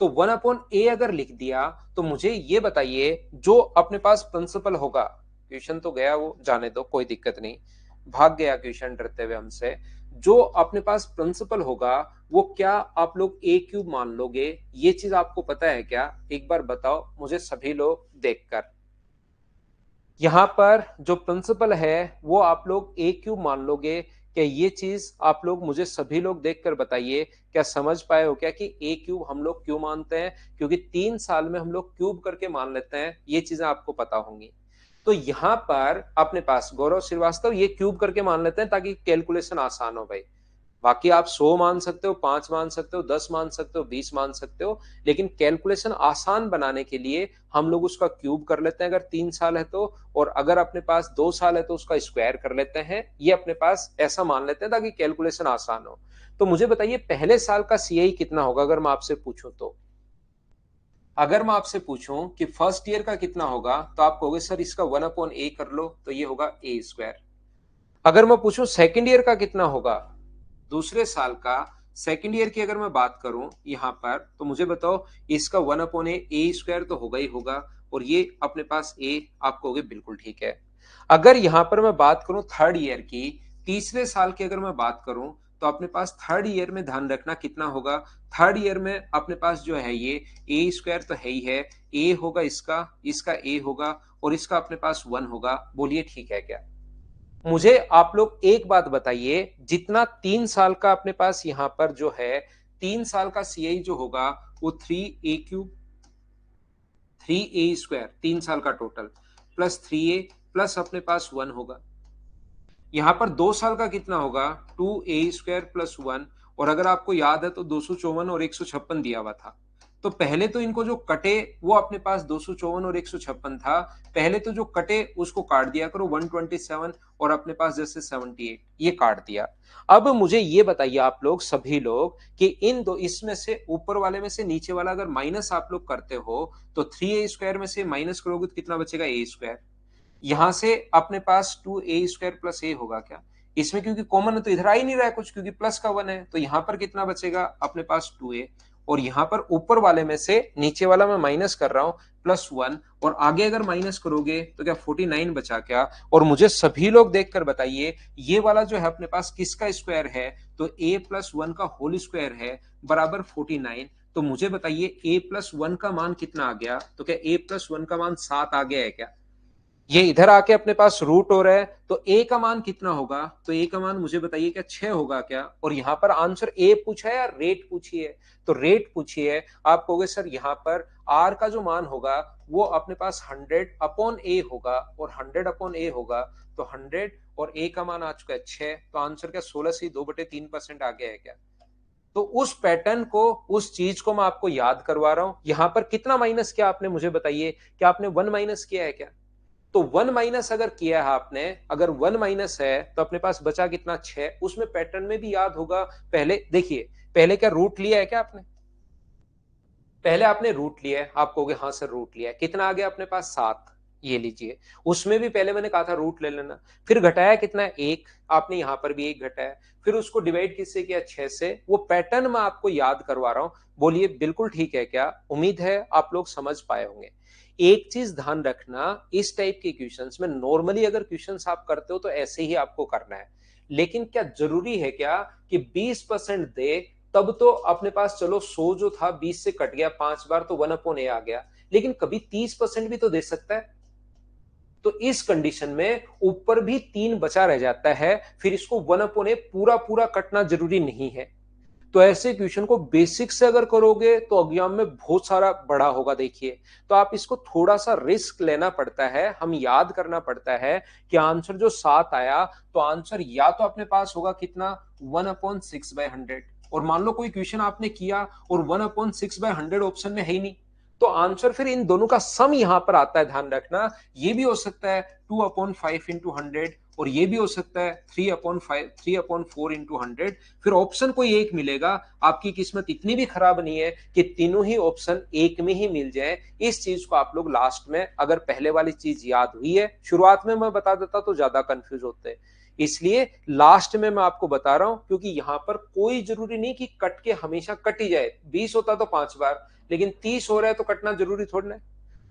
तो 1/A अगर लिख दिया तो मुझे ये बताइए जो अपने पास प्रिंसिपल होगा, क्वेश्चन तो गया वो, जाने दो कोई दिक्कत नहीं, भाग गया क्वेश्चन डरते हुए हमसे। जो अपने पास प्रिंसिपल होगा वो क्या आप लोग ए क्यूब मान लोगे? ये चीज आपको पता है क्या? एक बार बताओ मुझे सभी लोग देखकर। यहाँ पर जो प्रिंसिपल है वो आप लोग ए क्यूब मान लोगे? क्या ये चीज आप लोग मुझे सभी लोग देखकर बताइए, क्या समझ पाए हो क्या कि ए क्यूब हम लोग क्यों मानते हैं? क्योंकि 3 साल में हम लोग क्यूब करके मान लेते हैं, ये चीजें आपको पता होंगी। तो यहाँ पर अपने पास गौरव श्रीवास्तव ये क्यूब करके मान लेते हैं ताकि कैलकुलेशन आसान हो भाई। बाकी आप 100 मान सकते हो, 5 मान सकते हो, 10 मान सकते हो, 20 मान सकते हो, लेकिन कैलकुलेशन आसान बनाने के लिए हम लोग उसका क्यूब कर लेते हैं अगर 3 साल है तो, और अगर अपने पास 2 साल है तो उसका स्क्वायर कर लेते हैं। ये अपने पास ऐसा मान लेते हैं ताकि कैलकुलेशन आसान हो। तो मुझे बताइए पहले साल का सीआई कितना होगा अगर मैं आपसे पूछूं तो? अगर मैं आपसे पूछूं कि फर्स्ट ईयर का कितना होगा तो आप कहोगे सर इसका 1/a कर लो, तो ये होगा ए स्क्वायर। अगर मैं पूछूं सेकंड ईयर का कितना होगा, दूसरे साल का सेकंड ईयर की अगर मैं बात करूं यहां पर, तो मुझे बताओ इसका 1/a स्क्वायर तो होगा ही होगा, और ये अपने पास a, आप कहोगे बिल्कुल ठीक है। अगर यहां पर मैं बात करूं थर्ड ईयर की, तीसरे साल की अगर मैं बात करूं, तो अपने पास थर्ड ईयर में ध्यान रखना कितना होगा। थर्ड ईयर में अपने पास जो है ये ए स्क्वायर तो है ही है, ए होगा इसका, इसका ए होगा, और इसका अपने पास 1 होगा। बोलिए ठीक है क्या? मुझे आप लोग एक बात बताइए, जितना 3 साल का अपने पास यहां पर जो है 3 साल का सीआई जो होगा वो 3a³ 3a² 3 साल का टोटल प्लस 3a प्लस अपने पास 1 होगा। यहां पर 2 साल का कितना होगा, 2a² प्लस 1, और अगर आपको याद है तो 254 और 156 दिया हुआ था। तो पहले तो इनको जो कटे वो अपने पास 254 और 156 था, पहले तो जो कटे उसको काट दिया करो, 127 और अपने पास जैसे 78 ये काट दिया। अब मुझे ये बताइए आप लोग सभी लोग कि इन दो इसमें से ऊपर वाले में से नीचे वाला अगर माइनस आप लोग करते हो तो 3a² में से माइनस करोगे तो कितना बचेगा, a²। यहां से अपने पास 2a² प्लस a होगा क्या, इसमें क्योंकि कॉमन तो इधर आ ही नहीं रहा है कुछ, क्योंकि प्लस का 1 है, तो यहां पर कितना बचेगा अपने पास 2a, और यहां पर ऊपर वाले में से नीचे वाला मैं माइनस कर रहा हूं प्लस 1, और आगे अगर माइनस करोगे तो क्या 49 बचा क्या। और मुझे सभी लोग देखकर बताइए ये वाला जो है अपने पास किसका स्क्वायर है, तो a प्लस 1 का होल स्क्वायर है बराबर 49। तो मुझे बताइए a प्लस 1 का मान कितना आ गया, तो क्या a प्लस 1 का मान 7 आ गया है क्या? ये इधर आके अपने पास रूट हो रहा है, तो ए का मान कितना होगा, तो ए का मान मुझे बताइए क्या 6 होगा क्या? और यहां पर आंसर ए पूछा है या रेट पूछी है, तो रेट पूछी है। आप कहोगे सर यहां पर आर का जो मान होगा वो अपने पास 100/a होगा, और 100/a होगा तो 100, और ए का मान आ चुका है 6, तो आंसर क्या 16 से 2/3% आ गया है क्या? तो उस पैटर्न को, उस चीज को मैं आपको याद करवा रहा हूं। यहां पर कितना माइनस किया आपने, मुझे बताइए क्या आपने 1 माइनस किया है क्या? तो 1 माइनस अगर किया है आपने, अगर 1 माइनस है तो अपने पास बचा कितना 6, उसमें पैटर्न में भी याद होगा। पहले देखिए, पहले क्या रूट लिया है क्या आपने, पहले आपने रूट लिया है, आप कहोगे हाँ सर रूट लिया है, कितना आ गया अपने पास 7, ये लीजिए। उसमें भी पहले मैंने कहा था रूट ले लेना, फिर घटाया कितना है 1, आपने यहां पर भी 1 घटाया, फिर उसको डिवाइड किससे किया 6 से। वो पैटर्न मैं आपको याद करवा रहा हूं। बोलिए बिल्कुल ठीक है क्या? उम्मीद है आप लोग समझ पाए होंगे। एक चीज ध्यान रखना, इस टाइप के क्वेश्चंस में नॉर्मली अगर क्वेश्चंस आप करते हो तो ऐसे ही आपको करना है, लेकिन क्या जरूरी है क्या कि 20% दे, तब तो अपने पास चलो 100 जो था 20 से कट गया 5 बार तो 1/a आ गया, लेकिन कभी 30% भी तो दे सकता है। तो इस कंडीशन में ऊपर भी 3 बचा रह जाता है, फिर इसको 1/a पूरा पूरा कटना जरूरी नहीं है। तो ऐसे क्वेश्चन को बेसिक से अगर करोगे तो एग्जाम में बहुत सारा बड़ा होगा। देखिए, तो आप इसको थोड़ा सा रिस्क लेना पड़ता है, हम याद करना पड़ता है कि आंसर जो 7 आया, तो आंसर या तो अपने पास होगा कितना 1/6/100, और मान लो कोई क्वेश्चन आपने किया और 1/6/100 ऑप्शन में है ही नहीं, तो आंसर फिर इन दोनों का सम यहां पर आता है। ध्यान रखना, ये भी हो सकता है 2/5 × 100, और ये भी हो सकता है 3/4 × 100, फिर ऑप्शन कोई एक मिलेगा। आपकी किस्मत इतनी भी खराब नहीं है कि तीनों ही ऑप्शन एक में ही मिल जाए। इस चीज को आप लोग लास्ट में, अगर पहले वाली चीज याद हुई है, शुरुआत में मैं बता देता तो ज्यादा कंफ्यूज होते, इसलिए लास्ट में मैं आपको बता रहा हूं, क्योंकि यहां पर कोई जरूरी नहीं कि कट के हमेशा कट ही जाए। 20 होता तो 5 बार, लेकिन 30 हो रहा है तो कटना जरूरी थोड़ा ना,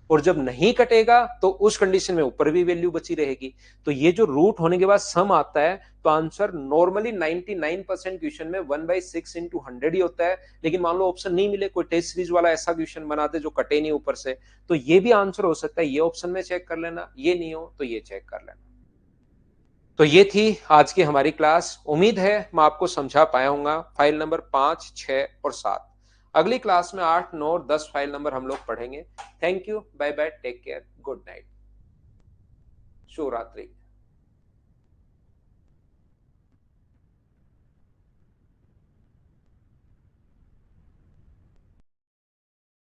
और जब नहीं कटेगा तो उस कंडीशन में ऊपर भी वैल्यू बची रहेगी। तो ये जो रूट होने के बाद सम आता है, तो आंसर नॉर्मली 99% क्वेश्चन में 1/6 × 100 ही होता है। लेकिन मान लो ऑप्शन नहीं मिले, कोई टेस्ट सीरीज वाला ऐसा क्वेश्चन बना दे जो कटे नहीं ऊपर से, तो ये भी आंसर हो सकता है। ये ऑप्शन में चेक कर लेना, ये नहीं हो तो ये चेक कर लेना। तो ये थी आज की हमारी क्लास। उम्मीद है मैं आपको समझा पाया हूंगा फाइल नंबर 5, 6 और 7। अगली क्लास में 8, 9 और 10 फाइल नंबर हम लोग पढ़ेंगे। Thank you, bye bye, take care, good night, शुभ रात्रि।